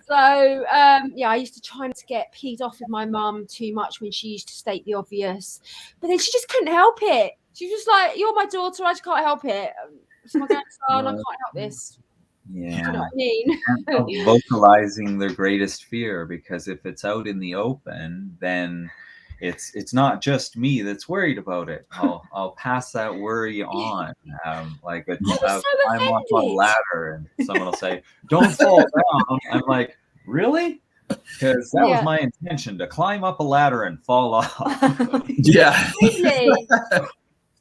Speaker 1: So, I used to try not to get peed off with my mum too much when she used to state the obvious. But then she just couldn't help it. She was just like, you're my daughter, I just can't help it. It's my grandson, I can't help this.
Speaker 4: Yeah.
Speaker 1: You know what I mean?
Speaker 4: Vocalizing their greatest fear, because if it's out in the open, then it's not just me that's worried about it. I'll pass that worry on. Like I'm up on a ladder and someone will say, "Don't fall down." I'm like, really? Because that was my intention, to climb up a ladder and fall off.
Speaker 2: Yeah.
Speaker 1: Really?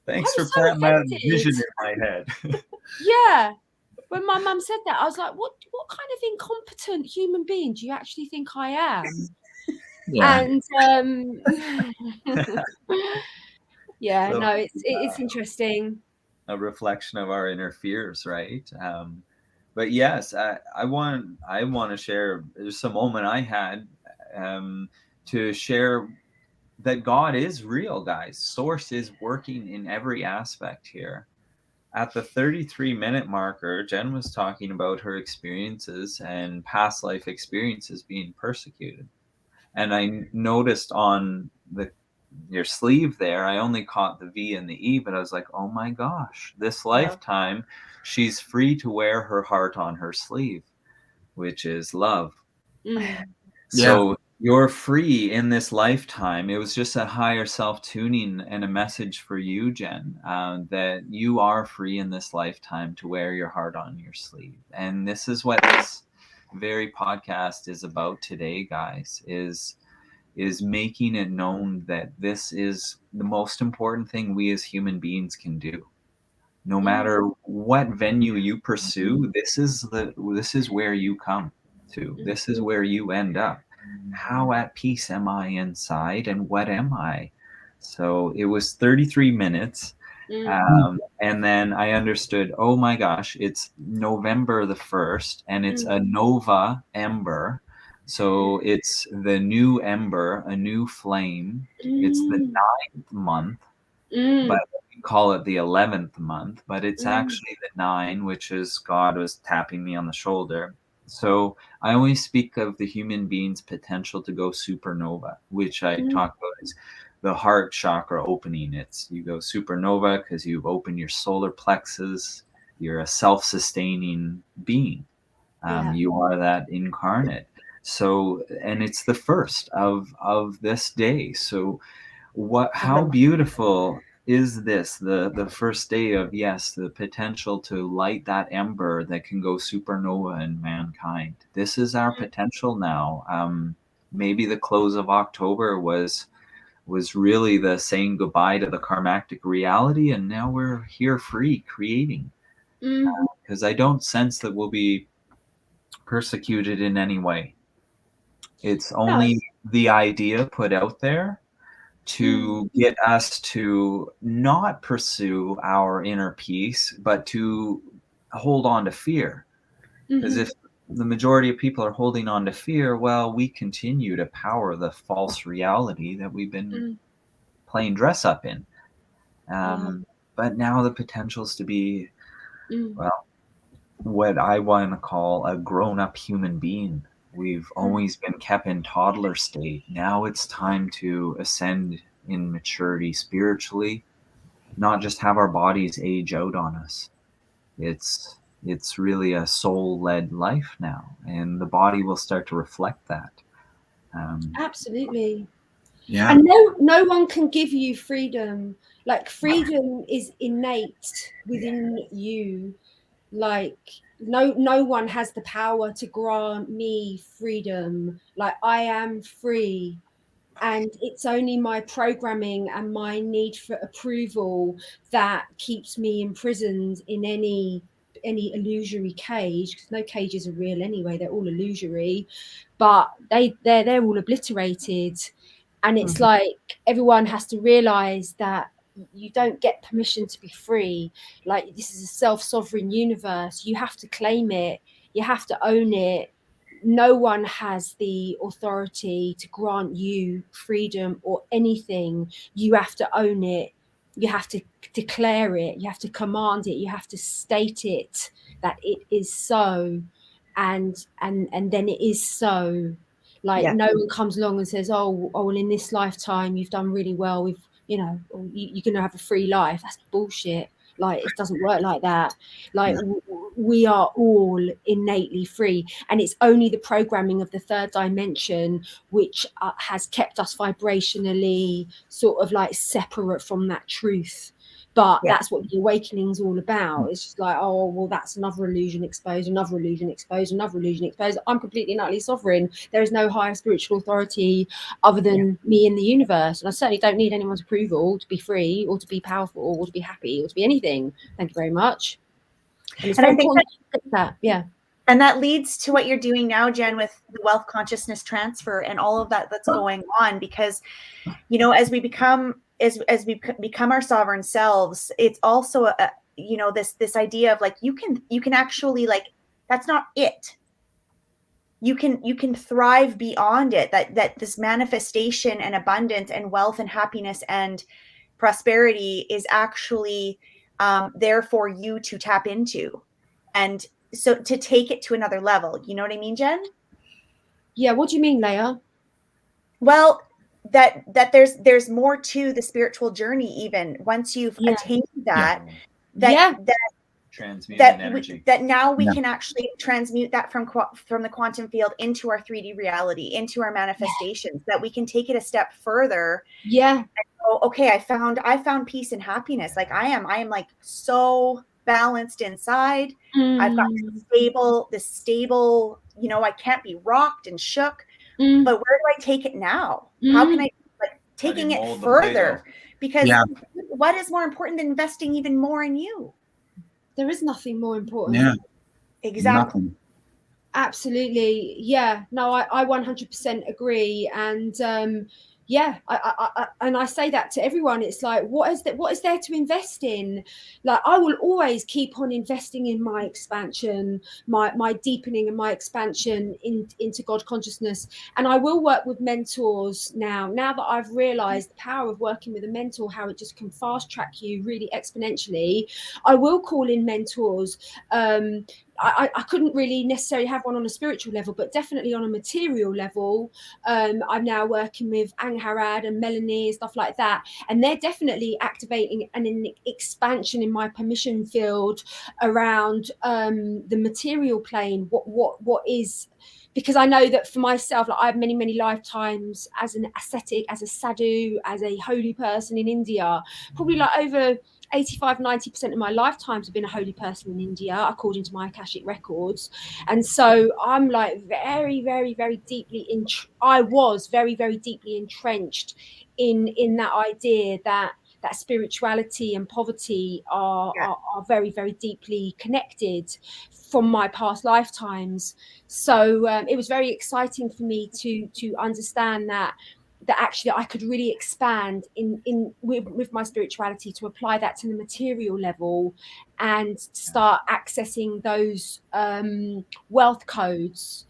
Speaker 4: Thanks for planting that vision in my head.
Speaker 1: Yeah. when my mum said that, I was like, what kind of incompetent human being do you actually think I am?
Speaker 2: Yeah.
Speaker 1: And yeah,
Speaker 4: So,
Speaker 1: no, it's interesting.
Speaker 4: a reflection of our inner fears, right? But yes, I want to share just a moment I had to share that God is real, guys. Source is working in every aspect here. At the 33-minute marker, Jen was talking about her experiences and past life experiences being persecuted. And I noticed on your sleeve there, I only caught the V and the E, but I was like, oh my gosh, this lifetime, she's free to wear her heart on her sleeve, which is love. So you're free in this lifetime. It was just a higher self-tuning and a message for you, Jen, that you are free in this lifetime to wear your heart on your sleeve. And this is what this very podcast is about today, guys, is making it known that this is the most important thing we as human beings can do. No matter what venue you pursue, this is where you come to. This is where you end up. How at peace am I inside, and what am I? So it was 33 minutes. And then I understood, oh my gosh, it's November the 1st, and it's a Nova Ember. So it's the new ember, a new flame. It's the 9th month, but we call it the 11th month, but it's actually the 9, which is God was tapping me on the shoulder. So I always speak of the human being's potential to go supernova, which I talk about as the heart chakra opening. It's you go supernova because you've opened your solar plexus. You're a self-sustaining being. You are that incarnate. So, and it's the first of this day. So how beautiful is this, the first day of, yes, the potential to light that ember that can go supernova in mankind. This is our potential now. Maybe the close of October was really the saying goodbye to the karmatic reality, and now we're here free creating, because I don't sense that we'll be persecuted in any way. It's only the idea put out there to get us to not pursue our inner peace, but to hold on to fear. Because if the majority of people are holding on to fear, well, we continue to power the false reality that we've been playing dress up in. But now the potential is to be, well, what I want to call a grown-up human being. We've always been kept in toddler state. Now it's time to ascend in maturity spiritually, not just have our bodies age out on us. It's really a soul-led life now, and the body will start to reflect that.
Speaker 1: Absolutely.
Speaker 2: Yeah.
Speaker 1: And no one can give you freedom. Like, freedom is innate within you. Like, no one has the power to grant me freedom. Like, I am free, and it's only my programming and my need for approval that keeps me imprisoned in any illusory cage, because no cages are real anyway, they're all illusory, but they're all obliterated. And it's like everyone has to realize that you don't get permission to be free. Like, this is a self-sovereign universe. You have to claim it, you have to own it. No one has the authority to grant you freedom or anything. You have to own it. You have to declare it. You have to command it. You have to state it, that it is so, and then it is so. Like, no one comes along and says, oh, well, in this lifetime you've done really well. You're going to have a free life. That's bullshit. Like, it doesn't work like that. Like, we are all innately free, and it's only the programming of the third dimension which has kept us vibrationally sort of like separate from that truth. But that's what the awakening is all about. It's just like, oh, well, that's another illusion exposed, another illusion exposed, another illusion exposed. I'm completely and utterly sovereign. There is no higher spiritual authority other than me in the universe. And I certainly don't need anyone's approval to be free or to be powerful or to be happy or to be anything. Thank you very much. And it's
Speaker 3: And I
Speaker 1: very
Speaker 3: think
Speaker 1: important to get that. Yeah.
Speaker 3: And that leads to what you're doing now, Jen, with the wealth consciousness transfer and all of that that's going on. Because, you know, as we become our sovereign selves, it's also you know, this idea of like you can actually, like, that's not it. You can thrive beyond it. That this manifestation and abundance and wealth and happiness and prosperity is actually there for you to tap into. And so to take it to another level, you know what I mean, Jen?
Speaker 1: Yeah. What do you mean, Leigha?
Speaker 3: Well, that there's more to the spiritual journey, even once you've attained that, that
Speaker 4: transmute energy.
Speaker 3: That now we can actually transmute that from the quantum field into our 3D reality, into our manifestations, that we can take it a step further.
Speaker 1: Yeah.
Speaker 3: And go, okay, I found peace and happiness. Like I am like so balanced inside. I've got this stable, you know, I can't be rocked and shook. But where do I take it now? How can I, like, taking it further? Because what is more important than investing even more in you?
Speaker 1: There is nothing more important.
Speaker 2: Yeah.
Speaker 3: Exactly.
Speaker 2: Nothing.
Speaker 1: Absolutely. Yeah. No, I 100% agree. And yeah, I say that to everyone. It's like, what is there to invest in? Like, I will always keep on investing in my expansion, my deepening and my expansion into God consciousness. And I will work with mentors now that I've realized the power of working with a mentor, how it just can fast track you really exponentially. I will call in mentors. I couldn't really necessarily have one on a spiritual level, but definitely on a material level. I'm now working with Angharad and Melanie and stuff like that. And they're definitely activating an expansion in my permission field around the material plane. What is, because I know that for myself, like, I have many lifetimes as an ascetic, as a sadhu, as a holy person in India, probably like over 85-90% of my lifetimes have been a holy person in India, according to my Akashic records. And so I'm like very deeply I was very deeply entrenched in that idea that spirituality and poverty are very deeply connected from my past lifetimes. So it was very exciting for me to understand that actually I could really expand with my spirituality, to apply that to the material level and start accessing those wealth codes.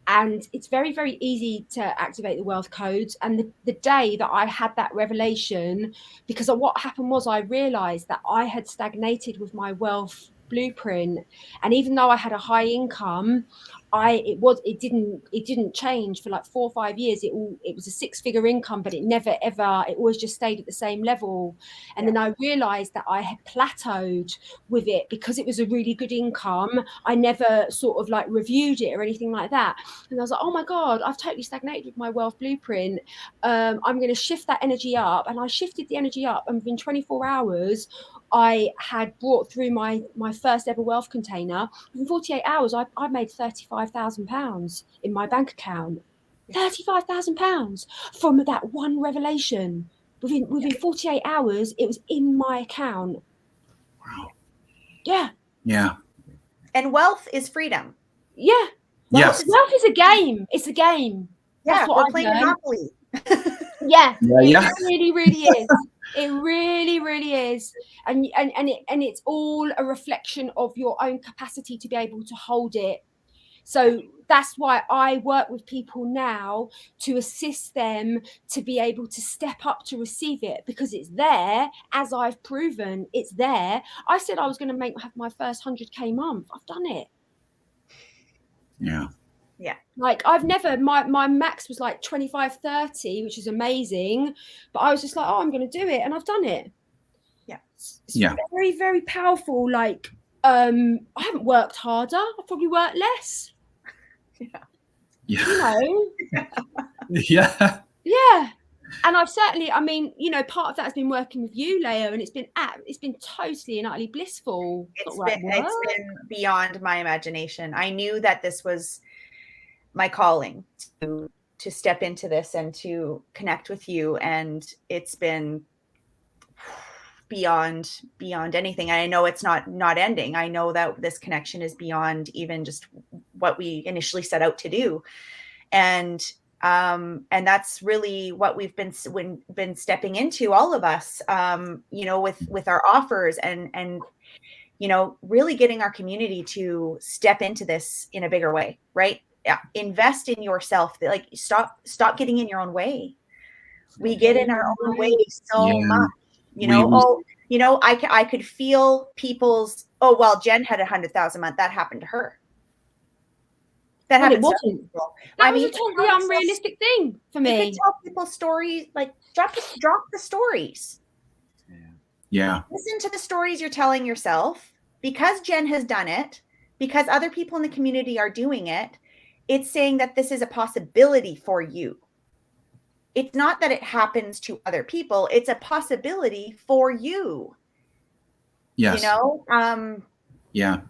Speaker 1: And it's very easy to activate the wealth codes. And the day that I had that revelation, because what happened was I realized that I had stagnated with my wealth blueprint, and even though I had a high income, it didn't change for like 4 or 5 years. It was a 6-figure income, but it never ever, it always just stayed at the same level. And then I realized that I had plateaued with it because it was a really good income. I never sort of like reviewed it or anything like that. And I was like, oh my God, I've totally stagnated with my wealth blueprint. I'm going to shift that energy up. And I shifted the energy up, and within 24 hours, I had brought through my first ever wealth container. Within 48 hours, I made £35,000 in my bank account. £35,000 from that one revelation. Within 48 hours, it was in my account.
Speaker 2: Wow.
Speaker 1: Yeah.
Speaker 2: Yeah.
Speaker 3: And wealth is freedom.
Speaker 1: Yeah.
Speaker 2: Yes.
Speaker 1: Wealth is a game. It's a game.
Speaker 3: Yeah,
Speaker 1: that's what
Speaker 3: we're
Speaker 1: I've
Speaker 3: playing
Speaker 1: learned.
Speaker 3: Monopoly.
Speaker 1: Yeah.
Speaker 2: Yeah.
Speaker 1: It really is. It really is. And it's all a reflection of your own capacity to be able to hold it. So that's why I work with people now, to assist them to be able to step up to receive it, because it's there. As I've proven, it's there. I said I was going to have my first 100K month. I've done it.
Speaker 2: Yeah.
Speaker 3: Yeah.
Speaker 1: Like, I've never, my max was like 25-30, which is amazing. But I was just like, oh, I'm going to do it. And I've done it.
Speaker 3: Yeah.
Speaker 1: It's very powerful. Like, I haven't worked harder. I've probably worked less.
Speaker 3: Yeah.
Speaker 1: You know?
Speaker 2: Yeah.
Speaker 1: Yeah. And I've certainly, I mean, you know, part of that has been working with you, Leigha, and it's been totally and utterly blissful.
Speaker 3: It's been beyond my imagination. I knew that this was my calling to step into this and to connect with you. And it's been beyond anything. And I know it's not ending. I know that this connection is beyond even just what we initially set out to do. And that's really what we've been stepping into, all of us, with our offers and really getting our community to step into this in a bigger way, right? Yeah. Invest in yourself. Like stop getting in your own way. We get in our own way so much, I could feel people's, oh, well, Jen had 100,000 a month. That happened to her.
Speaker 1: It wasn't. That was a totally unrealistic thing for me.
Speaker 3: You could tell people stories, like drop the stories.
Speaker 2: Yeah.
Speaker 3: Listen to the stories you're telling yourself. Because Jen has done it, because other people in the community are doing it, it's saying that this is a possibility for you. It's not that it happens to other people. It's a possibility for you.
Speaker 2: Yes.
Speaker 3: Yeah.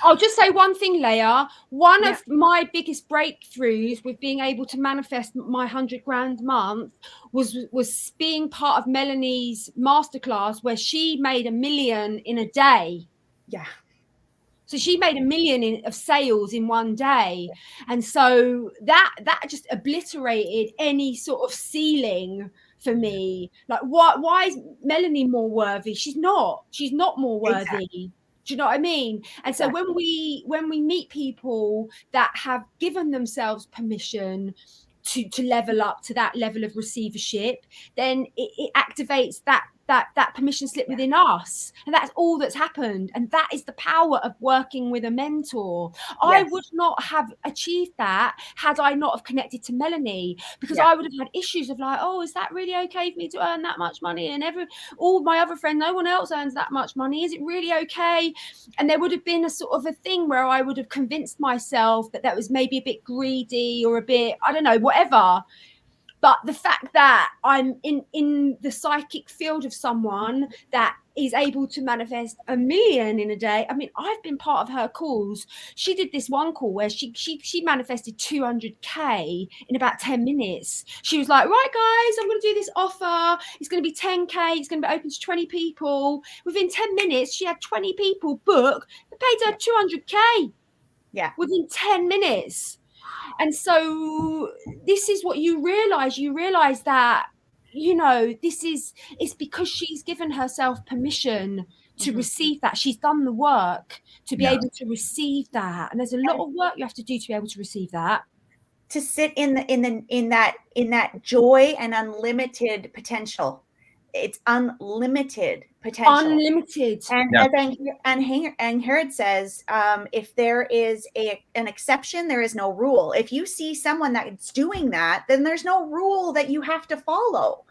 Speaker 1: I'll just say one thing, Leigha. One of my biggest breakthroughs with being able to manifest my 100 grand month was being part of Melanie's masterclass, where she made $1 million in a day.
Speaker 3: Yeah.
Speaker 1: So she made $1 million of sales in one day. And so that just obliterated any sort of ceiling for me. Like, why is Melanie more worthy? She's not more worthy. Exactly. Do you know what I mean? And so when we meet people that have given themselves permission to level up to that level of receivership, then it activates that permission slip within us, and that's all that's happened. And that is the power of working with a mentor. Yes. I would not have achieved that had I not have connected to Melanie, because I would have had issues of like, oh, is that really okay for me to earn that much money? And all my other friends, no one else earns that much money. Is it really okay? And there would have been a sort of a thing where I would have convinced myself that was maybe a bit greedy or a bit, I don't know, whatever. But the fact that I'm in the psychic field of someone that is able to manifest $1 million in a day. I mean, I've been part of her calls. She did this one call where she manifested 200K in about 10 minutes. She was like, right, guys, I'm going to do this offer. It's going to be 10K. It's going to be open to 20 people. Within 10 minutes, she had 20 people book. They paid her 200K.
Speaker 3: Yeah.
Speaker 1: Within 10 minutes. And so this is what you realize that, it's because she's given herself permission to receive that. She's done the work to be able to receive that. And there's a lot of work you have to do to be able to receive that.
Speaker 3: To sit in that joy and unlimited potential. It's unlimited potential.
Speaker 1: Unlimited.
Speaker 3: And Herod says, if there is an exception, there is no rule. If you see someone that's doing that, then there's no rule that you have to follow.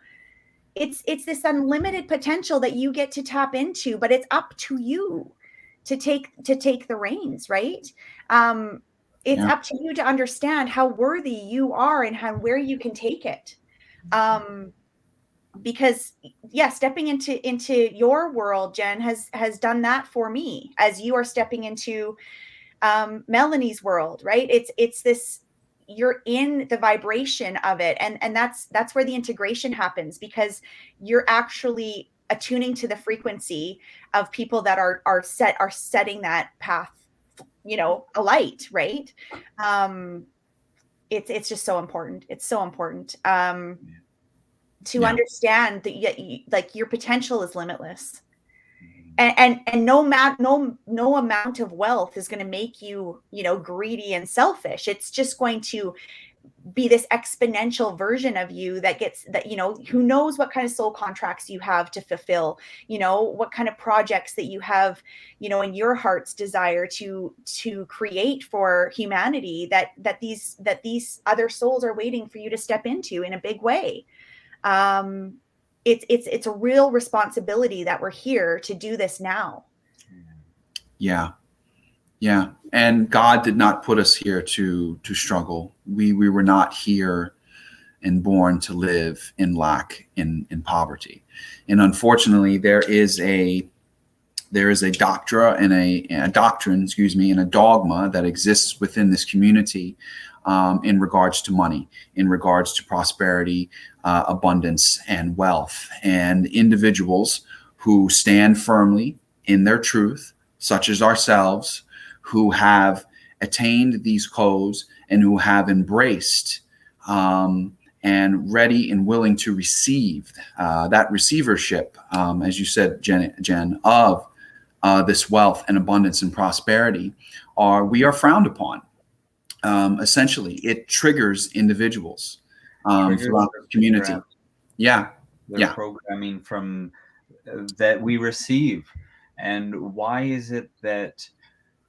Speaker 3: It's this unlimited potential that you get to tap into, but it's up to you to take the reins, right? It's up to you to understand how worthy you are and where you can take it. Because stepping into your world, Jen, has done that for me, as you are stepping into Melanie's world, right? It's this, you're in the vibration of it, and that's where the integration happens, because you're actually attuning to the frequency of people that are setting that path, alight, right? It's just so important. It's so important. To understand that your potential is limitless, and no amount of wealth is going to make you, greedy and selfish. It's just going to be this exponential version of you that who knows what kind of soul contracts you have to fulfill, what kind of projects that you have, in your heart's desire to create for humanity, that these other souls are waiting for you to step into in a big way. It's a real responsibility that we're here to do this now.
Speaker 2: Yeah. And God did not put us here to struggle. We were not here and born to live in lack, in poverty. And unfortunately, there is a doctrine and a dogma that exists within this community in regards to money, in regards to prosperity, abundance, and wealth. And individuals who stand firmly in their truth, such as ourselves, who have attained these codes and who have embraced and ready and willing to receive that receivership, as you said, Jen, of this wealth and abundance and prosperity, we are frowned upon. Essentially, it triggers individuals throughout the community. Yeah.
Speaker 4: The programming from that we receive. And why is it that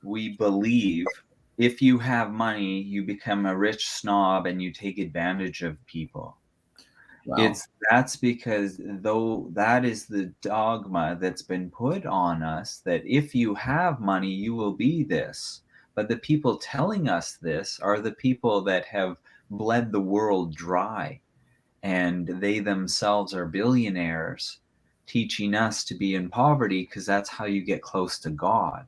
Speaker 4: we believe if you have money, you become a rich snob and you take advantage of people?
Speaker 2: Wow.
Speaker 4: That's because though that is the dogma that's been put on us, that if you have money, you will be this. But the people telling us this are the people that have bled the world dry, and they themselves are billionaires, teaching us to be in poverty because that's how you get close to God.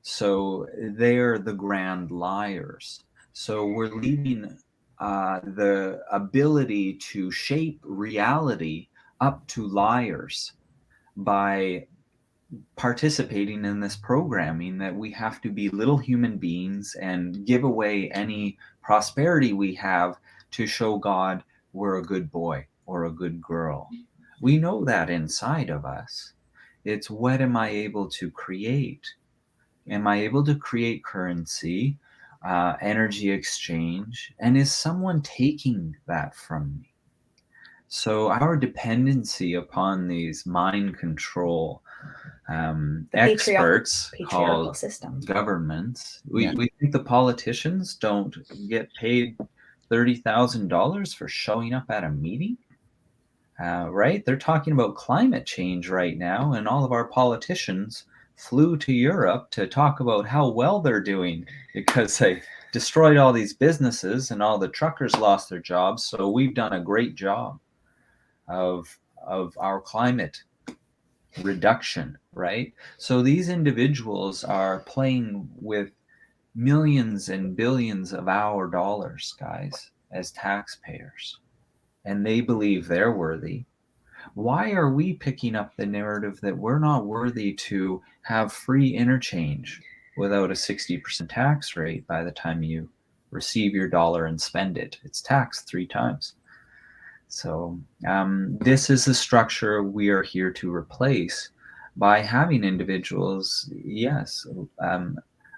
Speaker 4: So they're the grand liars. So we're leaving the ability to shape reality up to liars by participating in this programming that we have to be little human beings and give away any prosperity we have to show God we're a good boy or a good girl. We know that inside of us. It's what am I able to create? Am I able to create currency, energy exchange? And is someone taking that from me? So our dependency upon these mind control experts called
Speaker 3: system.
Speaker 4: Governments, we think the politicians don't get paid $30,000 for showing up at a meeting, right? They're talking about climate change right now, and all of our politicians flew to Europe to talk about how well they're doing because they destroyed all these businesses and all the truckers lost their jobs. So we've done a great job of our climate reduction, right? So these individuals are playing with millions and billions of our dollars, guys, as taxpayers, and they believe they're worthy. Why are we picking up the narrative that we're not worthy to have free interchange without a 60% tax rate by the time you receive your dollar and spend it? It's taxed 3 times. So this is the structure we are here to replace by having individuals, yes,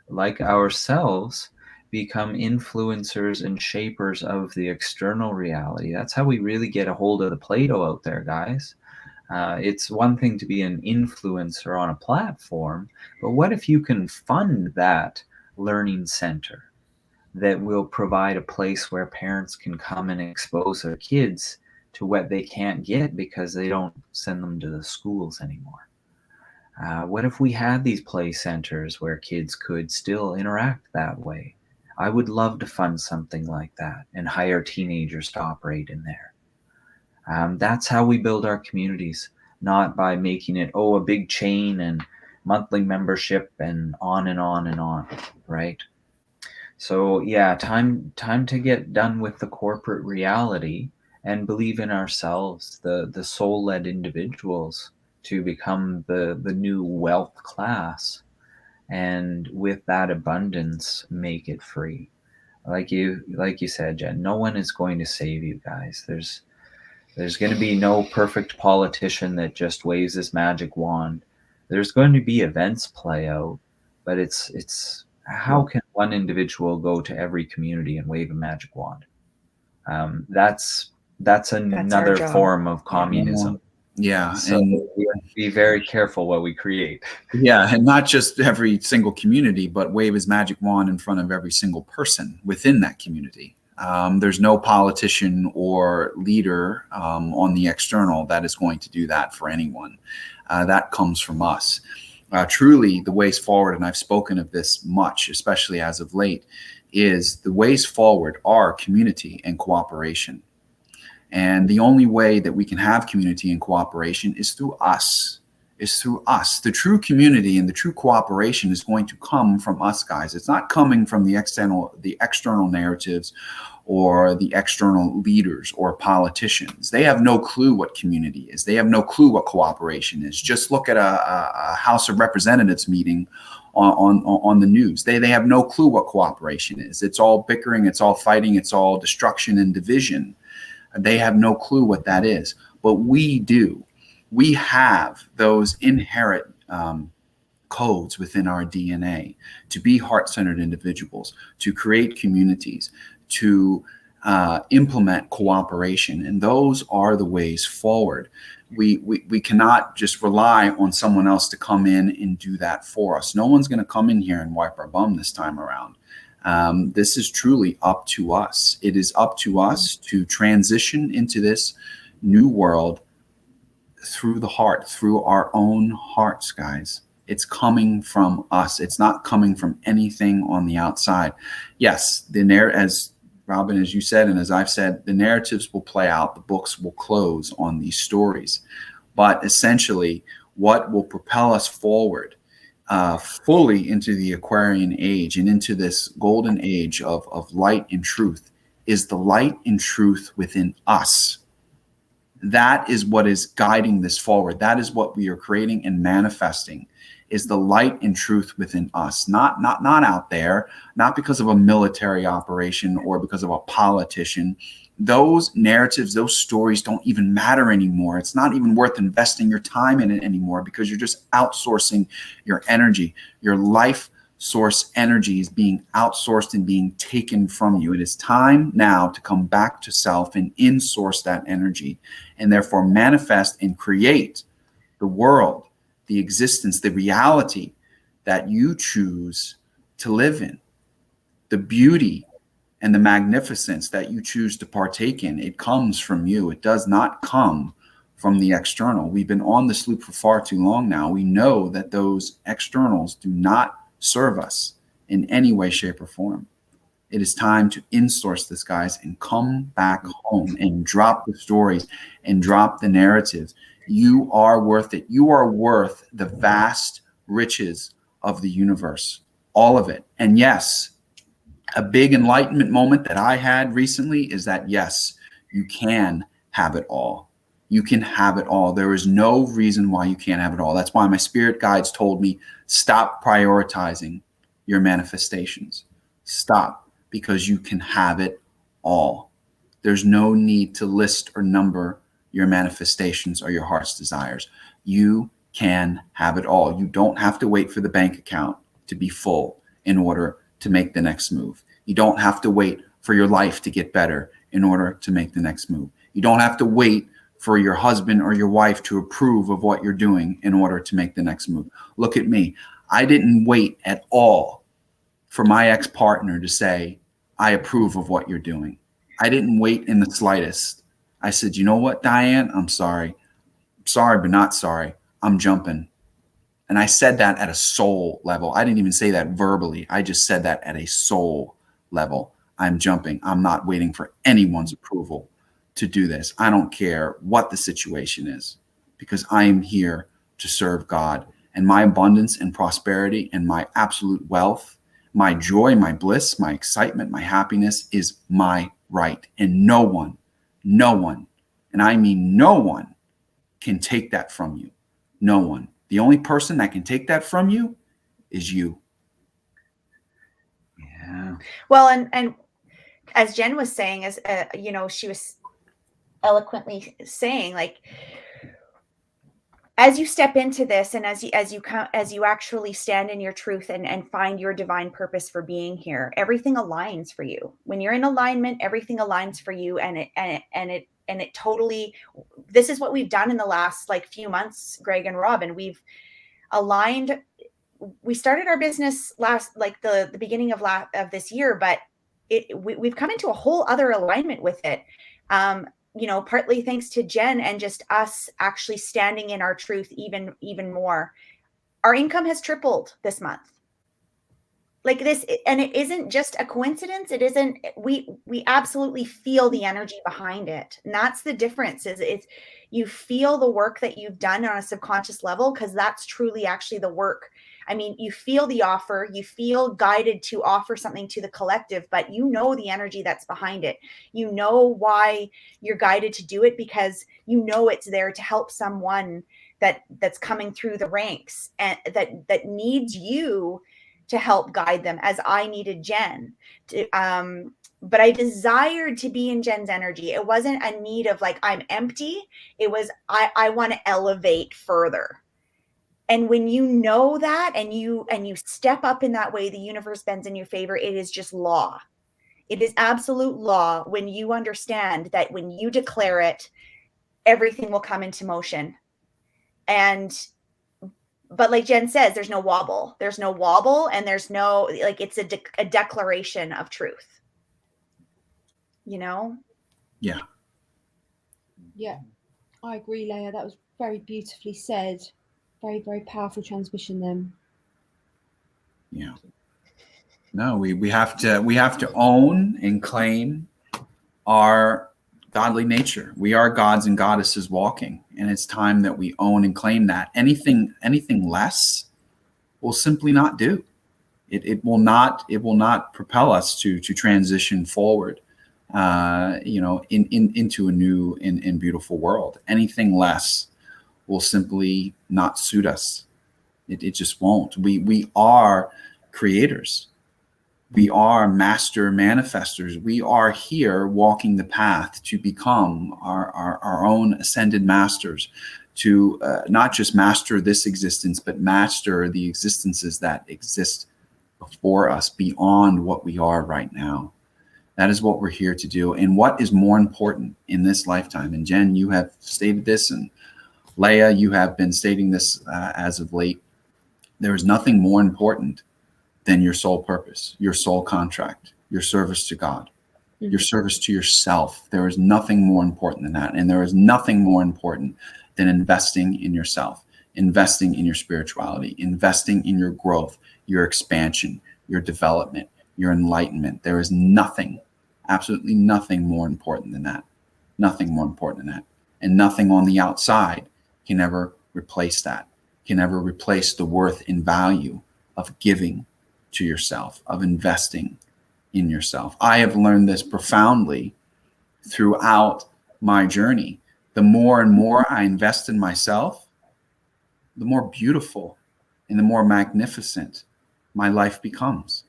Speaker 4: like ourselves, become influencers and shapers of the external reality. That's how we really get a hold of the Play-Doh out there, guys. It's one thing to be an influencer on a platform, but what if you can fund that learning center that will provide a place where parents can come and expose their kids to what they can't get because they don't send them to the schools anymore? What if we had these play centers where kids could still interact that way? I would love to fund something like that and hire teenagers to operate in there. That's how we build our communities, not by making it, a big chain and monthly membership and on and on and on, right? So yeah, time to get done with the corporate reality and believe in ourselves, the soul-led individuals, to become the new wealth class, and with that abundance, make it free. Like you said, Jen, no one is going to save you guys. There's going to be no perfect politician that just waves his magic wand. There's going to be events play out, but it's how can one individual go to every community and wave a magic wand? That's another form of communism.
Speaker 2: Yeah,
Speaker 4: so
Speaker 2: and
Speaker 4: we have to be very careful what we create.
Speaker 2: Yeah, and not just every single community, but wave his magic wand in front of every single person within that community. There's no politician or leader on the external that is going to do that for anyone. That comes from us. Truly, the ways forward, and I've spoken of this much, especially as of late, is the ways forward are community and cooperation. And the only way that we can have community and cooperation is through us. is through us. The true community and the true cooperation is going to come from us, guys. It's not coming from the external narratives or the external leaders or politicians. They have no clue what community is. They have no clue what cooperation is. Just look at a House of Representatives meeting on the news. They have no clue what cooperation is. It's all bickering, it's all fighting, it's all destruction and division. They have no clue what that is, but we do. We have those inherent codes within our DNA to be heart-centered individuals, to create communities, to implement cooperation, and those are the ways forward. We cannot just rely on someone else to come in and do that for us. No one's going to come in here and wipe our bum this time around. This is truly up to us. It is up to us to transition into this new world through the heart, through our own hearts, guys. It's coming from us. It's not coming from anything on the outside. Yes, as Robin, as you said, and as I've said, the narratives will play out, the books will close on these stories. But essentially, what will propel us forward fully into the Aquarian age and into this golden age of light and truth is the light and truth within us. That is what is guiding this forward. That is what we are creating and manifesting, is the light and truth within us, not out there, not because of a military operation or because of a politician. Those narratives, those stories don't even matter anymore. It's not even worth investing your time in it anymore, because you're just outsourcing your energy. Your life source energy is being outsourced and being taken from you. It is time now to come back to self and in-source that energy, and therefore manifest and create the world, the existence, the reality that you choose to live in, the beauty and the magnificence that you choose to partake in. It comes from you. It does not come from the external. We've been on this loop for far too long now. We know that those externals do not serve us in any way, shape, or form. It is time to in-source this, guys, and come back home and drop the stories and drop the narratives. You are worth it. You are worth the vast riches of the universe, all of it. And yes, a big enlightenment moment that I had recently is that, yes, you can have it all. You can have it all. There is no reason why you can't have it all. That's why my spirit guides told me, stop prioritizing your manifestations. Stop, because you can have it all. There's no need to list or number your manifestations or your heart's desires. You can have it all. You don't have to wait for the bank account to be full in order to make the next move. You don't have to wait for your life to get better in order to make the next move. You don't have to wait for your husband or your wife to approve of what you're doing in order to make the next move. Look at me. I didn't wait at all for my ex-partner to say, I approve of what you're doing. I didn't wait in the slightest. I said, you know what, Diane? I'm sorry. Sorry, but not sorry. I'm jumping. And I said that at a soul level. I didn't even say that verbally. I just said that at a soul level. I'm jumping. I'm not waiting for anyone's approval to do this. I don't care what the situation is, because I am here to serve God, and my abundance and prosperity and my absolute wealth, my joy, my bliss, my excitement, my happiness is my right. And no one, and I mean no one, can take that from you. No one. The only person that can take that from you is you.
Speaker 4: Yeah.
Speaker 3: Well, and as Jen was saying, as she was eloquently saying, like, as you step into this, and as you actually stand in your truth and find your divine purpose for being here, everything aligns for you. When you're in alignment, everything aligns for you, and it totally. This is what we've done in the last few months, Greg and Robin. We've aligned. We started our business last the beginning of this year, but we've come into a whole other alignment with it. Partly thanks to Jen and just us actually standing in our truth even more. Our income has tripled this month. like this, and it isn't just a coincidence. It isn't, we absolutely feel the energy behind it. And that's the difference, is it's, you feel the work that you've done on a subconscious level, because that's truly actually the work. I mean, you feel the offer, you feel guided to offer something to the collective, but you know the energy that's behind it. You know why you're guided to do it, because you know it's there to help someone that's coming through the ranks, and that needs you to help guide them, as I needed Jen to, but I desired to be in Jen's energy. It wasn't a need of like, I'm empty. It was, I want to elevate further. And when you know that, and you step up in that way, the universe bends in your favor. It is just law. It is absolute law when you understand that when you declare it, everything will come into motion. But like Jen says, there's no wobble. There's no wobble, and there's no, like, it's a declaration of truth. You know?
Speaker 2: Yeah.
Speaker 1: Yeah, I agree, Leigha. That was very beautifully said. Very, very powerful transmission then.
Speaker 2: Yeah. No, we have to own and claim our godly nature. We are gods and goddesses walking, and it's time that we own and claim that. Anything less will simply not do. It will not propel us to transition forward, into a new and beautiful world. Anything less will simply not suit us. It just won't. We are creators. We are master manifestors. We are here walking the path to become our own ascended masters, to not just master this existence, but master the existences that exist before us, beyond what we are right now. That is what we're here to do. And what is more important in this lifetime? And Jen, you have stated this, and Leigha, you have been stating this as of late. There is nothing more important than your soul purpose, your soul contract, your service to God, your service to yourself. There is nothing more important than that. And there is nothing more important than investing in yourself, investing in your spirituality, investing in your growth, your expansion, your development, your enlightenment. There is nothing, absolutely nothing more important than that. Nothing more important than that. And nothing on the outside can ever replace that, can ever replace the worth and value of giving to yourself, of investing in yourself. I have learned this profoundly throughout my journey. The more and more I invest in myself, the more beautiful and the more magnificent my life becomes.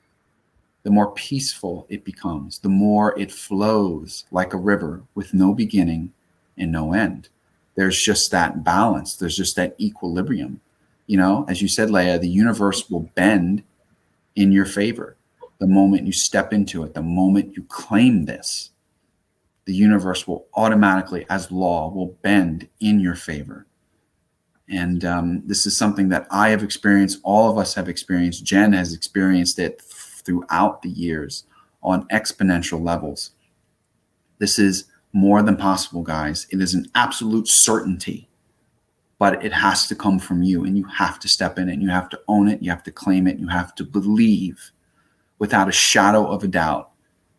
Speaker 2: The more peaceful it becomes, the more it flows like a river with no beginning and no end. There's just that balance. There's just that equilibrium. You know, as you said, Leigha, the universe will bend in your favor. The moment you step into it, the moment you claim this, the universe will automatically, as law, will bend in your favor. And this is something that I have experienced. All of us have experienced. Jen has experienced it throughout the years on exponential levels. This is more than possible, guys. It is an absolute certainty. But it has to come from you, and you have to step in it, and you have to own it, you have to claim it, you have to believe without a shadow of a doubt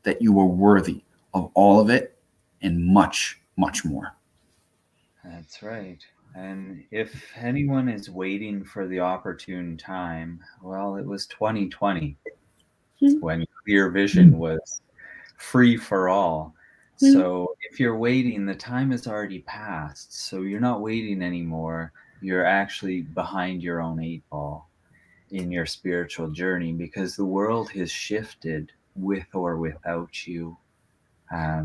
Speaker 2: that you are worthy of all of it and much, much more.
Speaker 4: That's right. And if anyone is waiting for the opportune time, well, it was 2020 when clear vision was free for all. So if you're waiting, the time has already passed. So you're not waiting anymore. You're actually behind your own 8 ball in your spiritual journey, because the world has shifted with or without you.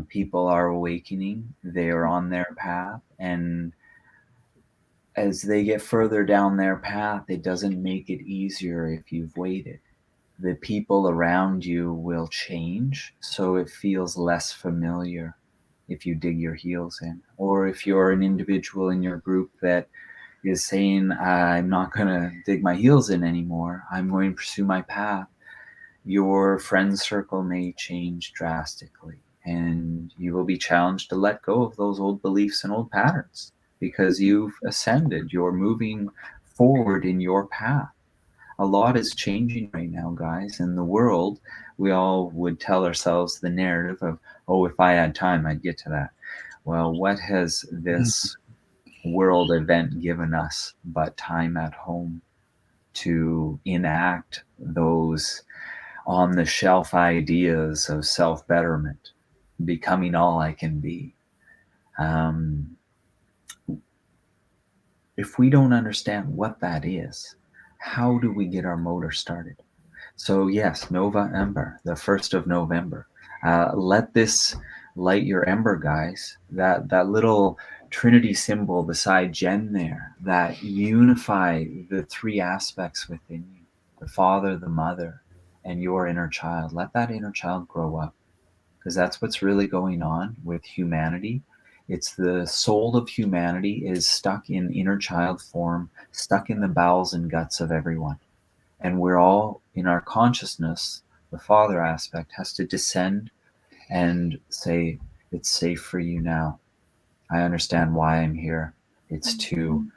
Speaker 4: People are awakening. They are on their path. And as they get further down their path, it doesn't make it easier if you've waited. The people around you will change, so it feels less familiar if you dig your heels in. Or if you're an individual in your group that is saying, I'm not going to dig my heels in anymore, I'm going to pursue my path, your friend circle may change drastically, and you will be challenged to let go of those old beliefs and old patterns, because you've ascended, you're moving forward in your path. a lot is changing right now, guys. In the world, we all would tell ourselves the narrative of, oh, if I had time, I'd get to that. Well, what has this world event given us but time at home to enact those on the shelf ideas of self-betterment, becoming all I can be? If we don't understand what that is, how do we get our motor started? So yes, November, the 1st of November. Let this light your ember, guys. That little Trinity symbol beside Jen there, that unify the three aspects within you, the Father, the Mother, and your inner child. Let that inner child grow up, because that's what's really going on with humanity. It's the soul of humanity is stuck in inner child form, stuck in the bowels and guts of everyone. And we're all in our consciousness, the Father aspect has to descend and say, it's safe for you now. I understand why I'm here. It's to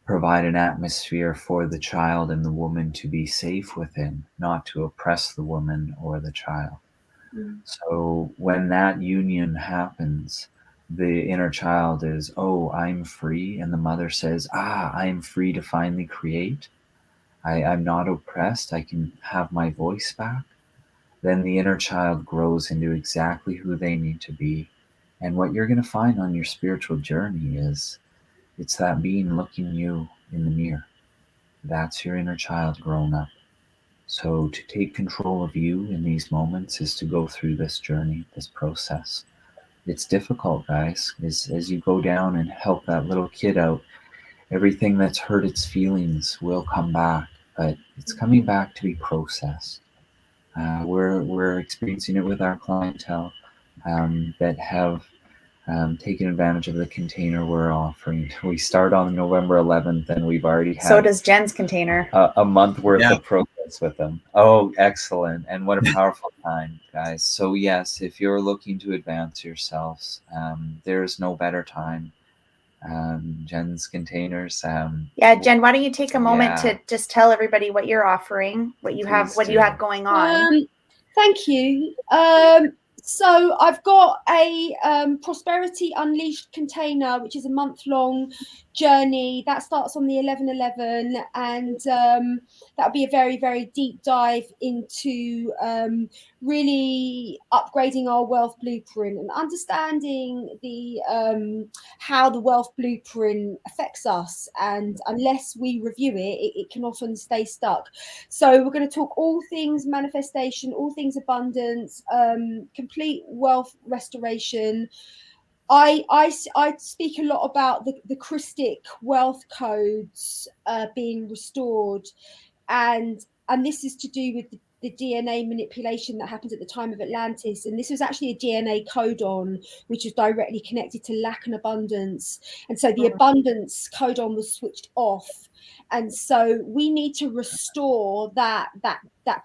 Speaker 4: provide an atmosphere for the child and the woman to be safe within, not to oppress the woman or the child. So when that union happens, the inner child is, oh, I'm free. And the mother says, I'm free to finally create. I'm not oppressed. I can have my voice back. Then the inner child grows into exactly who they need to be. And what you're going to find on your spiritual journey is it's that being looking you in the mirror. That's your inner child grown up. So to take control of you in these moments is to go through this journey, this process. It's difficult, guys, as you go down and help that little kid out. Everything that's hurt its feelings will come back, but it's coming back to be processed. We're experiencing it with our clientele that have taken advantage of the container we're offering. We start on November 11th, and we've already had.
Speaker 3: So does Jen's container.
Speaker 4: A month worth of progress with them. Oh, excellent. And what a powerful time, guys. So yes, if you're looking to advance yourselves, there's no better time. Jen's containers.
Speaker 3: Jen, why don't you take a moment to just tell everybody what you're offering, what you have going on.
Speaker 1: Thank you. So I've got a Prosperity Unleashed container, which is a month-long journey that starts on the 11/11, and that'll be a very, very deep dive into really upgrading our wealth blueprint and understanding the how the wealth blueprint affects us, and unless we review it can often stay stuck. So we're going to talk all things manifestation, all things abundance, complete wealth restoration. I speak a lot about the Christic wealth codes being restored, and this is to do with the DNA manipulation that happened at the time of Atlantis. And this was actually a DNA codon, which was directly connected to lack and abundance. And so the abundance codon was switched off. And so we need to restore that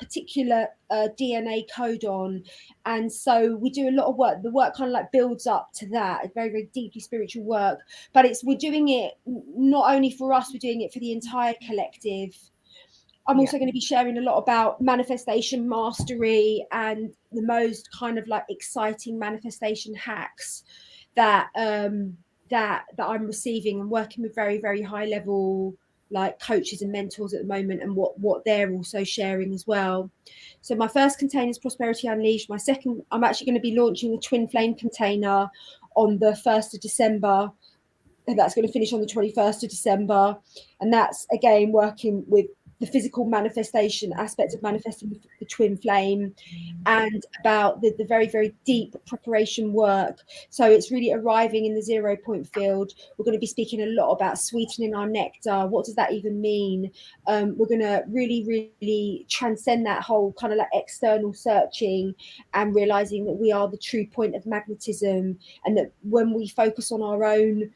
Speaker 1: particular DNA codon. And so we do a lot of work. The work kind of like builds up to that. It's very, very deeply spiritual work. But we're doing it not only for us, we're doing it for the entire collective. I'm also going to be sharing a lot about manifestation mastery and the most kind of like exciting manifestation hacks that that I'm receiving and working with very, very high level like coaches and mentors at the moment, and what they're also sharing as well. So my first container is Prosperity Unleashed. My second, I'm actually going to be launching the Twin Flame container on the 1st of December. And that's going to finish on the 21st of December. And that's, again, working with the physical manifestation aspect of manifesting the twin flame, and about the very, very deep preparation work. So it's really arriving in the 0 point field. We're going to be speaking a lot about sweetening our nectar. What does that even mean? We're going to really, really transcend that whole kind of like external searching and realizing that we are the true point of magnetism, and that when we focus on our own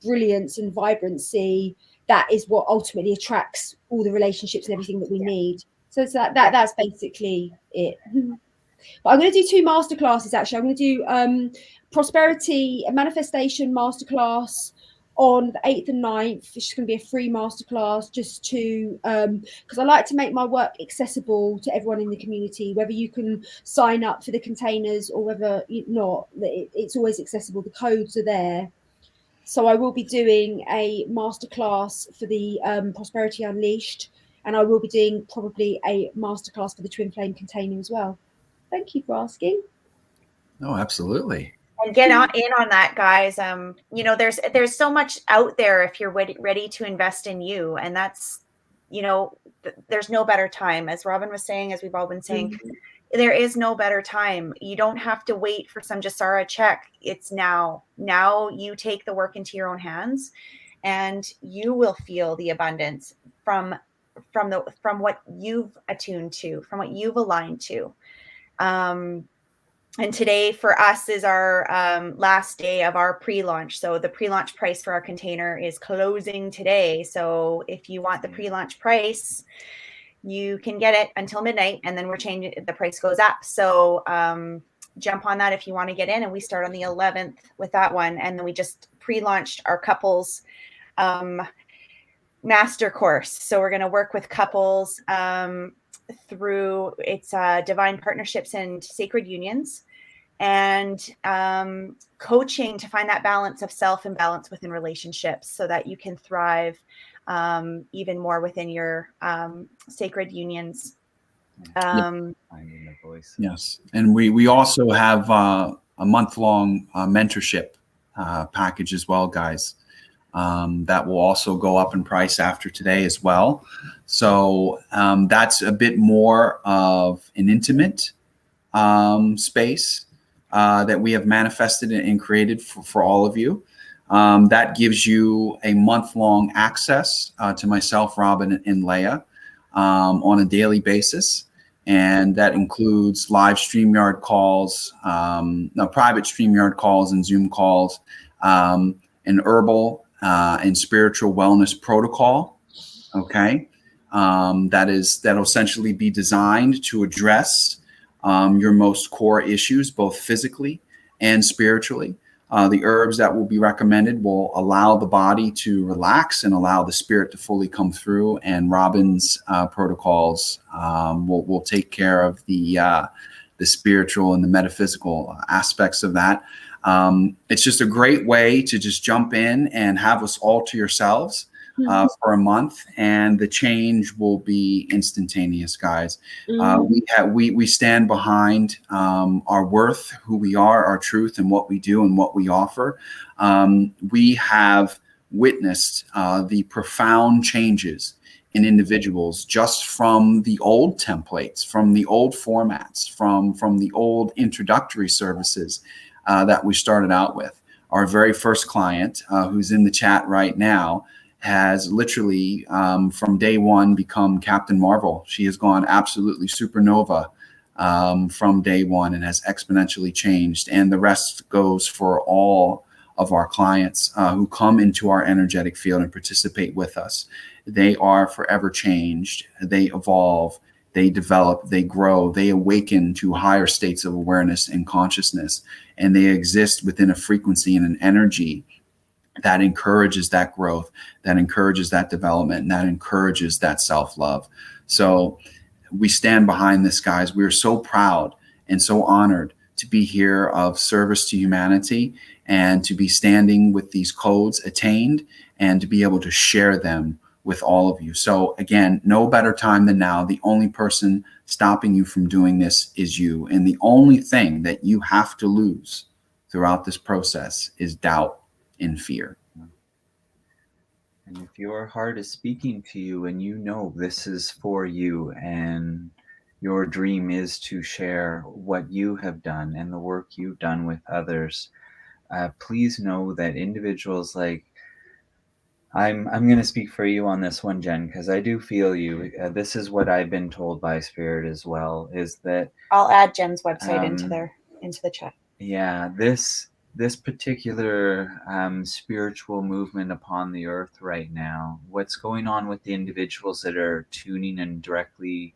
Speaker 1: brilliance and vibrancy, that is what ultimately attracts all the relationships and everything that we need. So it's that's basically it. But I'm going to do 2 masterclasses actually. I'm going to do prosperity manifestation masterclass on the 8th and 9th. It's going to be a free masterclass just to, because I like to make my work accessible to everyone in the community, whether you can sign up for the containers or whether not, it's always accessible. The codes are there. So I will be doing a masterclass for the Prosperity Unleashed, and I will be doing probably a masterclass for the Twin Flame container as well. Thank you for asking.
Speaker 2: Oh, absolutely.
Speaker 3: And get in on that, guys. There's so much out there if you're ready to invest in you, and that's, there's no better time. As Robin was saying, as we've all been saying, there is no better time. You don't have to wait for some Jasara check. It's now. Now you take the work into your own hands, and you will feel the abundance from what you've attuned to, from what you've aligned to. And today for us is our last day of our pre-launch. So the pre-launch price for our container is closing today. So if you want the pre-launch price, you can get it until midnight, and then we're changing, the price goes up. So jump on that if you want to get in, and we start on the 11th with that one. And then we just pre-launched our couples master course. So we're going to work with couples through its divine partnerships and sacred unions, and coaching to find that balance of self and balance within relationships so that you can thrive even more within your sacred unions.
Speaker 2: Yes. And we also have a month-long mentorship package as well, guys. That will also go up in price after today as well. So that's a bit more of an intimate space that we have manifested and created for all of you. That gives you a month-long access to myself, Robin, and Leigha on a daily basis. And that includes live StreamYard calls, private StreamYard calls and Zoom calls, an Herbal and spiritual wellness protocol. Okay. That'll essentially be designed to address your most core issues, both physically and spiritually. The herbs that will be recommended will allow the body to relax and allow the spirit to fully come through. And Robin's protocols will take care of the spiritual and the metaphysical aspects of that. It's just a great way to just jump in and have us all to yourselves for a month, and the change will be instantaneous, guys. We stand behind our worth, who we are, our truth, and what we do and what we offer. We have witnessed the profound changes in individuals just from the old templates, from the old formats, from the old introductory services that we started out with. Our very first client, who's in the chat right now, has literally from day one become Captain Marvel. She has gone absolutely supernova from day one and has exponentially changed. And the rest goes for all of our clients who come into our energetic field and participate with us. They are forever changed. They evolve, they develop, they grow, they awaken to higher states of awareness and consciousness, and they exist within a frequency and an energy that encourages that growth, that encourages that development, and that encourages that self-love. So we stand behind this, guys. We are so proud and so honored to be here of service to humanity and to be standing with these codes attained and to be able to share them with all of you. So again, no better time than now. The only person stopping you from doing this is you. And the only thing that you have to lose throughout this process is doubt and fear.
Speaker 4: And if your heart is speaking to you and you know this is for you and your dream is to share what you have done and the work you've done with others, please know that individuals like, I'm going to speak for you on this one, Jen, because I do feel you. This is what I've been told by Spirit as well, is that
Speaker 3: I'll add Jen's website into the chat.
Speaker 4: Yeah, this particular spiritual movement upon the earth right now, what's going on with the individuals that are tuning and directly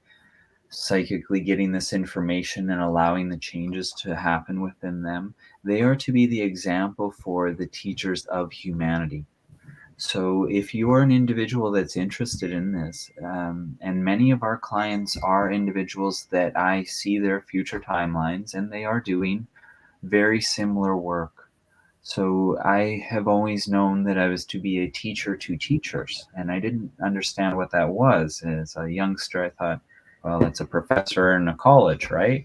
Speaker 4: psychically getting this information and allowing the changes to happen within them, they are to be the example for the teachers of humanity. So if you're an individual that's interested in this, and many of our clients are individuals that I see their future timelines, and they are doing very similar work. So I have always known that I was to be a teacher to teachers, and I didn't understand what that was. As a youngster, I thought, well, it's a professor in a college, right?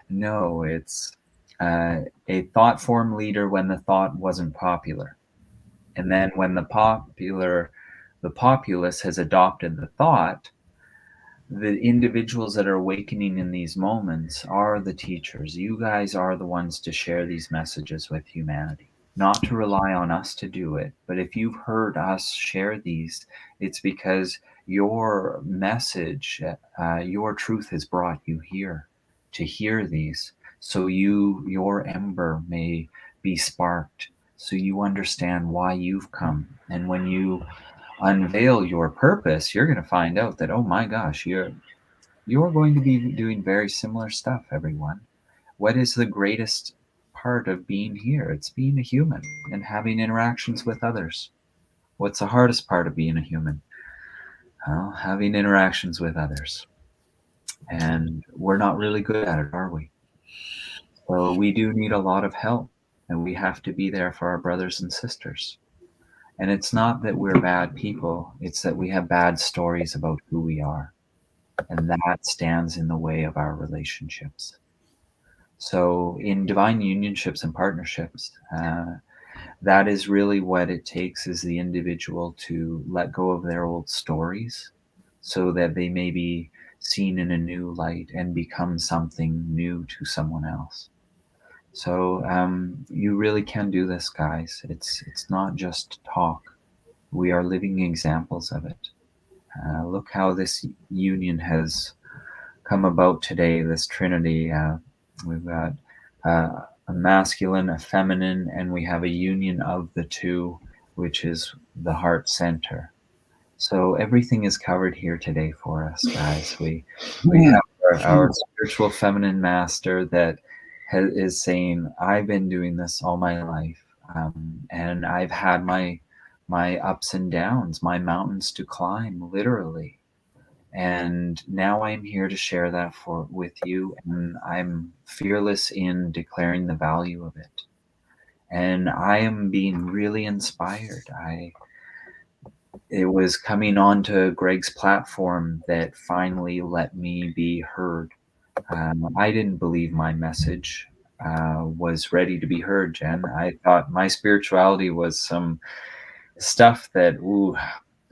Speaker 4: No, it's a thought form leader when the thought wasn't popular. And then when the populace has adopted the thought, the individuals that are awakening in these moments are the teachers. You guys are the ones to share these messages with humanity, not to rely on us to do it. But if you've heard us share these, it's because your message, your truth has brought you here to hear these. So your ember may be sparked, so you understand why you've come. And when you unveil your purpose, you're going to find out that, oh my gosh, you're going to be doing very similar stuff, everyone. What is the greatest part of being here? It's being a human and having interactions with others. What's the hardest part of being a human? Well, having interactions with others. And we're not really good at it, are we? So we do need a lot of help, and we have to be there for our brothers and sisters. And it's not that we're bad people, it's that we have bad stories about who we are. And that stands in the way of our relationships. So in divine unionships and partnerships, that is really what it takes, is the individual to let go of their old stories so that they may be seen in a new light and become something new to someone else. So you really can do this, guys. It's not just talk. We are living examples of it. Look how this union has come about today, this trinity. We've got a masculine, a feminine, and we have a union of the two, which is the heart center. So everything is covered here today for us, guys. We have our spiritual feminine master that is saying, I've been doing this all my life, and I've had my ups and downs, my mountains to climb, literally. And now I'm here to share that with you, and I'm fearless in declaring the value of it. And I am being really inspired. It was coming onto Greg's platform that finally let me be heard. I didn't believe my message was ready to be heard, Jen. I thought my spirituality was some stuff that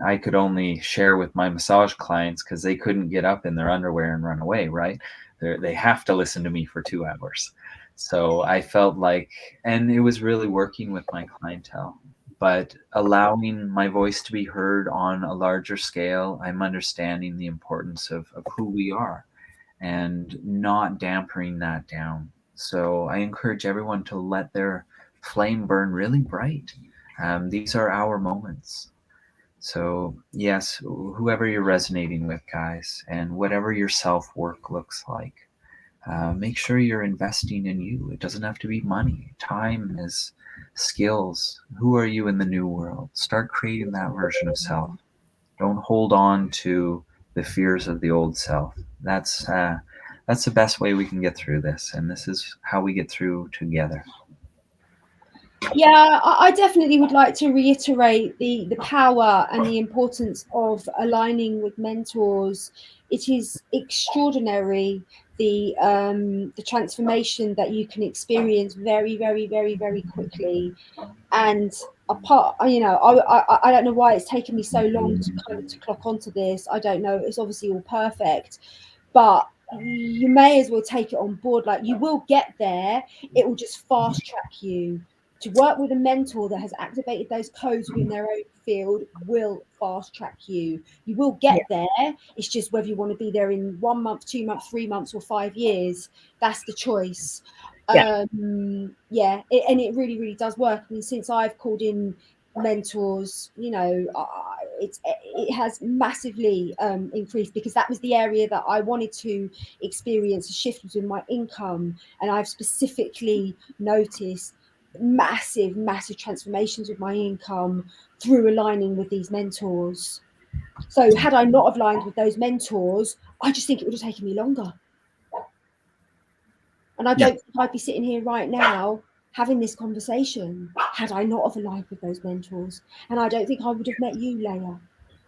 Speaker 4: I could only share with my massage clients because they couldn't get up in their underwear and run away, right? They have to listen to me for 2 hours. So I felt like, and it was really working with my clientele, but allowing my voice to be heard on a larger scale, I'm understanding the importance of who we are and not dampening that down. So I encourage everyone to let their flame burn really bright. These are our moments. So yes, whoever you're resonating with, guys, and whatever your self-work looks like, make sure you're investing in you. It doesn't have to be money. Time is skills. Who are you in the new world? Start creating that version of self. Don't hold on to the fears of the old self. That's the best way we can get through this, and this is how we get through together.
Speaker 1: Yeah, I definitely would like to reiterate the power and the importance of aligning with mentors. It is extraordinary, the transformation that you can experience very, very, very, very quickly. And apart, I don't know why it's taken me so long to clock onto this. I don't know. It's obviously all perfect, but you may as well take it on board. Like, you will get there. It will just fast track you. To work with a mentor that has activated those codes within their own field will fast track you. You will get there. It's just whether you want to be there in 1 month, 2 months, 3 months, or 5 years. That's the choice. And it really, really does work. I mean, since I've called in mentors, it has massively increased, because that was the area that I wanted to experience a shift within my income. And I've specifically noticed massive transformations with my income through aligning with these mentors. So had I not have aligned with those mentors, I just think it would have taken me longer. And I don't think I'd be sitting here right now having this conversation had I not have aligned with those mentors. And I don't think I would have met you, Leigha.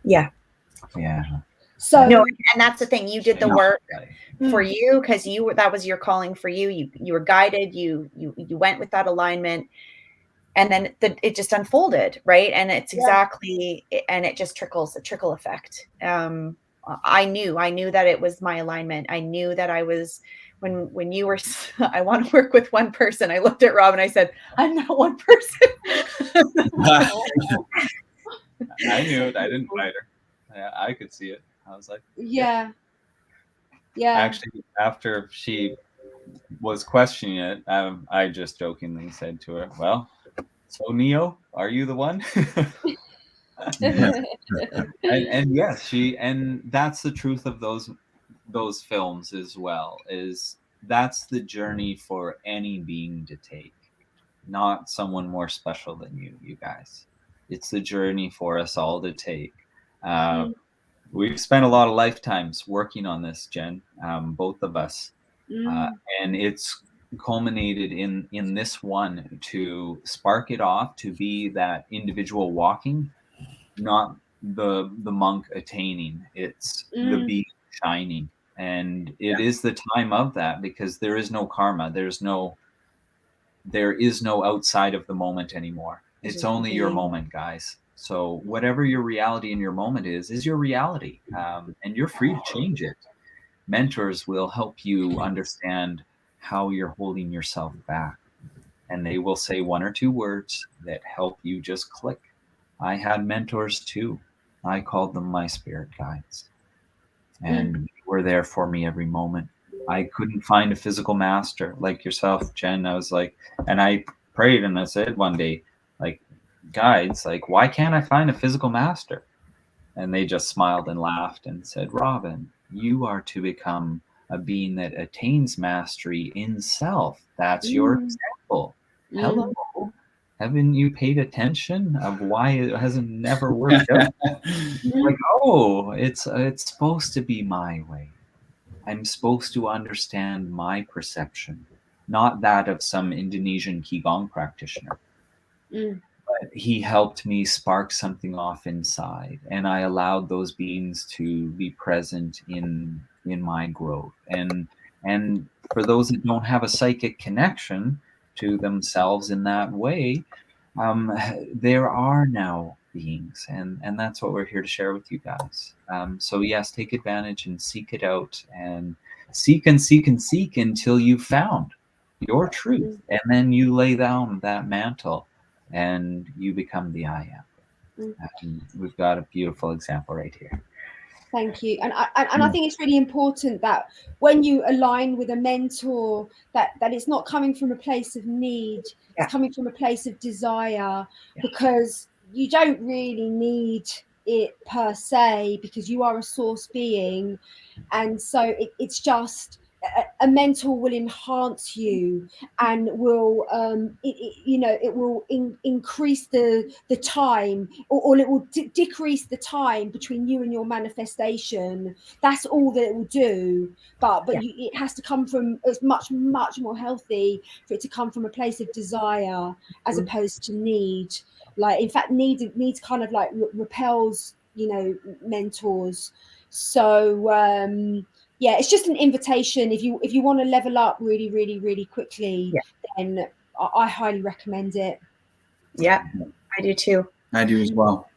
Speaker 3: Yeah.
Speaker 1: So
Speaker 3: no, and that's the thing. You did the work for you, because that was your calling for you. You were guided. You went with that alignment, and then it just unfolded, right? And it's exactly, and it just trickles, a trickle effect. I knew that it was my alignment. I knew that I was, when you were, I want to work with one person. I looked at Rob and I said, I'm not one person.
Speaker 4: I knew it. I didn't fight her. I could see it. I was like,
Speaker 1: yeah.
Speaker 4: Actually, after she was questioning it, I just jokingly said to her, well, so Neo, are you the one? and yes, and that's the truth of those films as well, is that's the journey for any being to take, not someone more special than you guys. It's the journey for us all to take. We've spent a lot of lifetimes working on this, Jen, both of us, and it's culminated in this one to spark it off, to be that individual walking, not the monk attaining. It's the being shining, and it is the time of that, because there is no karma. There is no outside of the moment anymore. It's only your moment, guys. So whatever your reality in your moment is your reality, and you're free to change it. Mentors will help you understand how you're holding yourself back, and they will say one or two words that help you just click. I had mentors too. I called them my spirit guides, and they were there for me every moment. I couldn't find a physical master like yourself, Jen. I was like, and I prayed and I said one day, like, guides, like, why can't I find a physical master? And they just smiled and laughed and said, Robin, you are to become a being that attains mastery in self. That's your example. Hello. Haven't you paid attention of why it hasn't never worked out? Like, oh, it's supposed to be my way. I'm supposed to understand my perception, not that of some Indonesian Qigong practitioner. But he helped me spark something off inside, and I allowed those beings to be present in my growth. And for those that don't have a psychic connection to themselves in that way, there are now beings, and that's what we're here to share with you guys. So yes, take advantage and seek it out, and seek and seek and seek until you've found your truth, and then you lay down that mantle and you become the I am. And we've got a beautiful example right here.
Speaker 1: Thank you. And I think it's really important that when you align with a mentor, that it's not coming from a place of need, it's coming from a place of desire, because you don't really need it per se, because you are a source being. And so it's just a mentor will enhance you and will it will increase the time, or it will decrease the time between you and your manifestation. That's all that it will do. But it has to come from, it's much more healthy for it to come from a place of desire as opposed to need. Like, in fact, needs kind of like repels mentors. So it's just an invitation. If you want to level up really, really, really quickly, then I highly recommend it.
Speaker 3: Yeah, I do too.
Speaker 2: I do as well.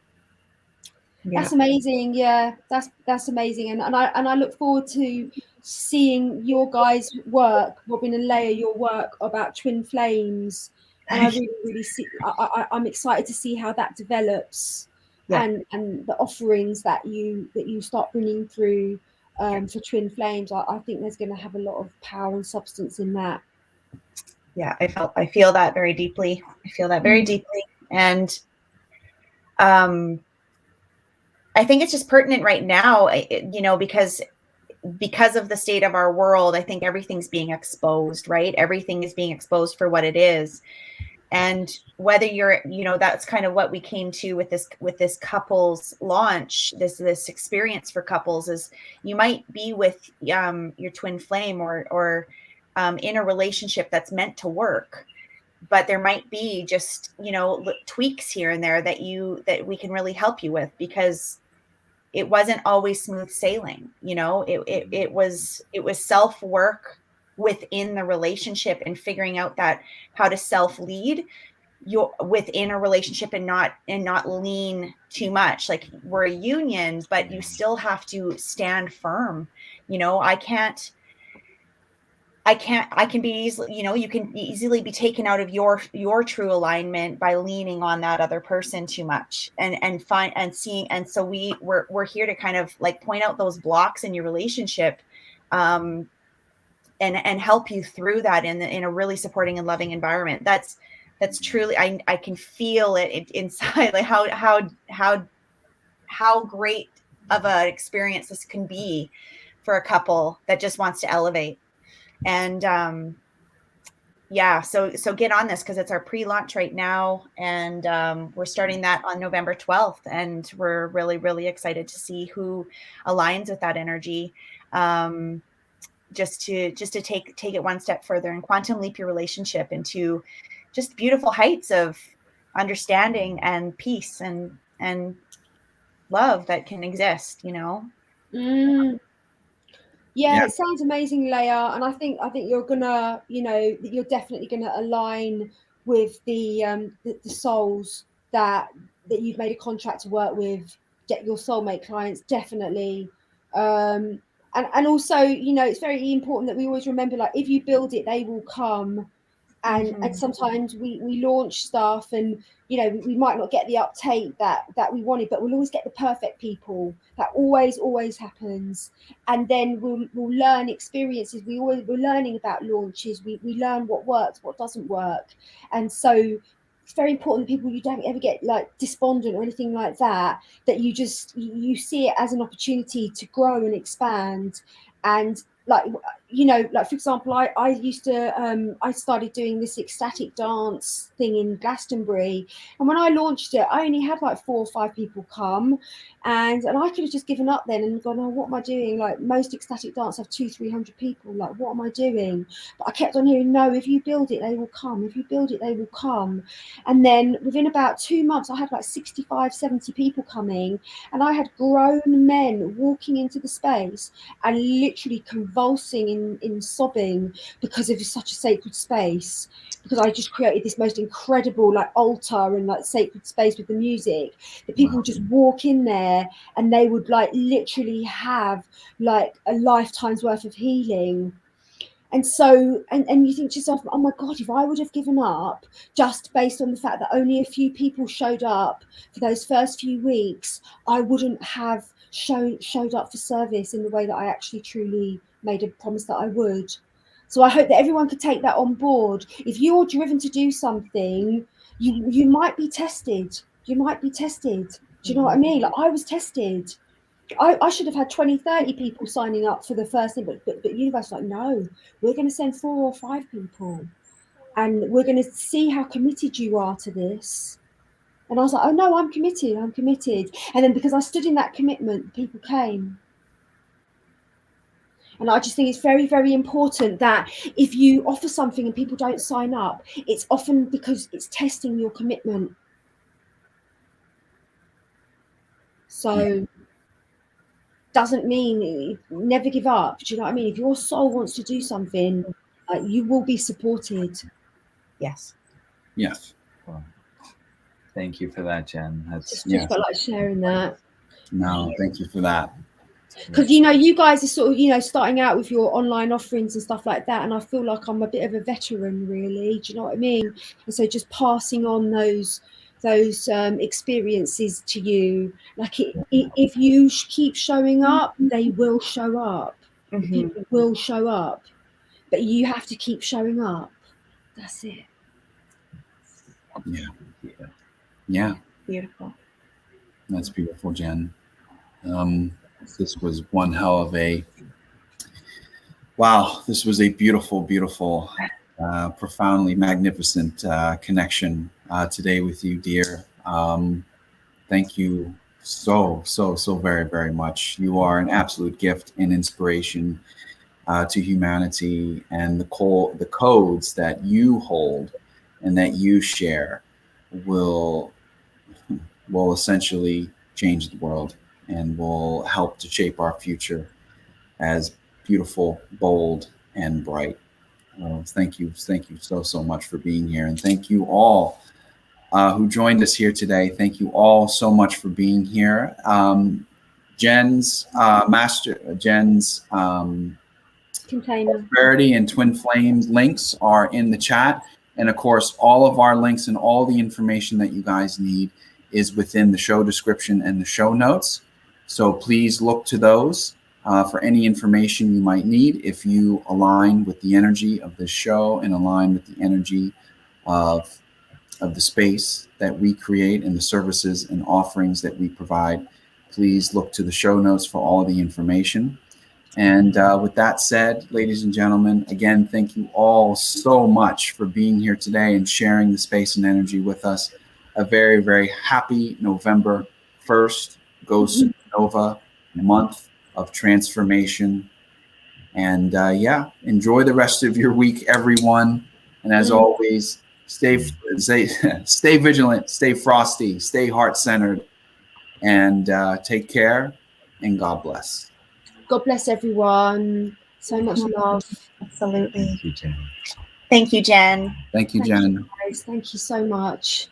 Speaker 3: Yeah.
Speaker 1: That's amazing. Yeah, that's amazing. And I look forward to seeing your guys' work, Robin and Leigha, your work about twin flames. And I really, really see. I'm excited to see how that develops, and the offerings that you start bringing through. For twin flames, I think there's going to have a lot of power and substance in that.
Speaker 3: Yeah, I feel that very deeply. And I think it's just pertinent right now, because of the state of our world. I think everything's being exposed, right? Everything is being exposed for what it is. And whether you're, that's kind of what we came to with this couples launch, this experience for couples, is you might be with your twin flame or in a relationship that's meant to work, but there might be just, tweaks here and there that we can really help you with, because it wasn't always smooth sailing. It was self-work within the relationship and figuring out that how to self-lead within a relationship and not lean too much. Like, we're a union, but you still have to stand firm. I can be easily, you can easily be taken out of your true alignment by leaning on that other person too much and seeing. And so we're here to kind of like point out those blocks in your relationship, and help you through that in a really supporting and loving environment. That's truly, I can feel it inside, like how great of an experience this can be for a couple that just wants to elevate. And so get on this, because it's our pre-launch right now, and we're starting that on November 12th, and we're really, really excited to see who aligns with that energy, just to take it one step further and quantum leap your relationship into just beautiful heights of understanding and peace and love that can exist.
Speaker 1: Yeah, it sounds amazing, Leigha, and I think you're gonna, you're definitely gonna align with the souls that you've made a contract to work with, your soulmate clients, definitely. And also, it's very important that we always remember, like, if you build it, they will come. And sometimes we launch stuff, and we might not get the uptake that we wanted, but we'll always get the perfect people. That always happens. And then we'll learn experiences. We're learning about launches. We learn what works, what doesn't work. And so it's very important that people, you don't ever get like despondent or anything like that, that you see it as an opportunity to grow and expand. And like for example, I used to I started doing this ecstatic dance thing in Glastonbury, and when I launched it, I only had like 4 or 5 people come, and I could have just given up then and gone, oh, what am I doing? Like, most ecstatic dance have 200-300 people. Like, what am I doing? But I kept on hearing, no, if you build it, they will come. If you build it, they will come. And then within about 2 months, I had like 65-70 people coming, and I had grown men walking into the space and literally convulsing in sobbing because it was such a sacred space, because I just created this most incredible like altar and like sacred space with the music, that people would just walk in there and they would like literally have like a lifetime's worth of healing. And so, and you think to yourself, oh my God, if I would have given up just based on the fact that only a few people showed up for those first few weeks, I wouldn't have showed up for service in the way that I actually truly made a promise that I would. So I hope that everyone could take that on board. If you're driven to do something, you might be tested. You might be tested. Do you know what I mean? Like, I was tested. I should have had 20-30 people signing up for the first thing, but universe was like, no, we're going to send 4 or 5 people, and we're going to see how committed you are to this. And I was like, oh no, I'm committed. And then because I stood in that commitment, people came. And I just think it's very, very important that if you offer something and people don't sign up, it's often because it's testing your commitment. So doesn't mean never give up. Do you know what I mean? If your soul wants to do something, you will be supported.
Speaker 3: Yes.
Speaker 4: Well, thank you for that, Jen. That's
Speaker 1: just felt like sharing that.
Speaker 2: No, thank you for that.
Speaker 1: Because you guys are sort of starting out with your online offerings and stuff like that, and I feel like I'm a bit of a veteran, really. Do you know what I mean? And so just passing on those experiences to you, like if you keep showing up, they will show up. People will show up, but you have to keep showing up. That's it.
Speaker 2: Yeah.
Speaker 3: Beautiful.
Speaker 2: That's beautiful, Jen. This was one hell of a, wow, this was a beautiful, beautiful profoundly magnificent connection today with you, dear. Thank you so very, very much. You are an absolute gift and inspiration to humanity, and the codes that you hold and that you share will essentially change the world and will help to shape our future as beautiful, bold, and bright. Thank you so much for being here, and thank you all who joined us here today. Thank you all so much for being here. Jen's
Speaker 1: Container.
Speaker 2: Prosperity and Twin Flames links are in the chat, and of course, all of our links and all the information that you guys need is within the show description and the show notes. So please look to those for any information you might need if you align with the energy of this show and align with the energy of the space that we create and the services and offerings that we provide. Please look to the show notes for all of the information. And with that said, ladies and gentlemen, again, thank you all so much for being here today and sharing the space and energy with us. A very, very happy November 1st, Go Supernova month of transformation. And yeah, enjoy the rest of your week, everyone. And as always, stay vigilant, stay frosty, stay heart-centered, and take care, and God bless.
Speaker 1: God bless everyone. So much love.
Speaker 3: Absolutely.
Speaker 4: Thank you, Jen.
Speaker 3: Thank you, Jen.
Speaker 2: Thank you, Jen.
Speaker 1: Thank you, guys. Thank you so much.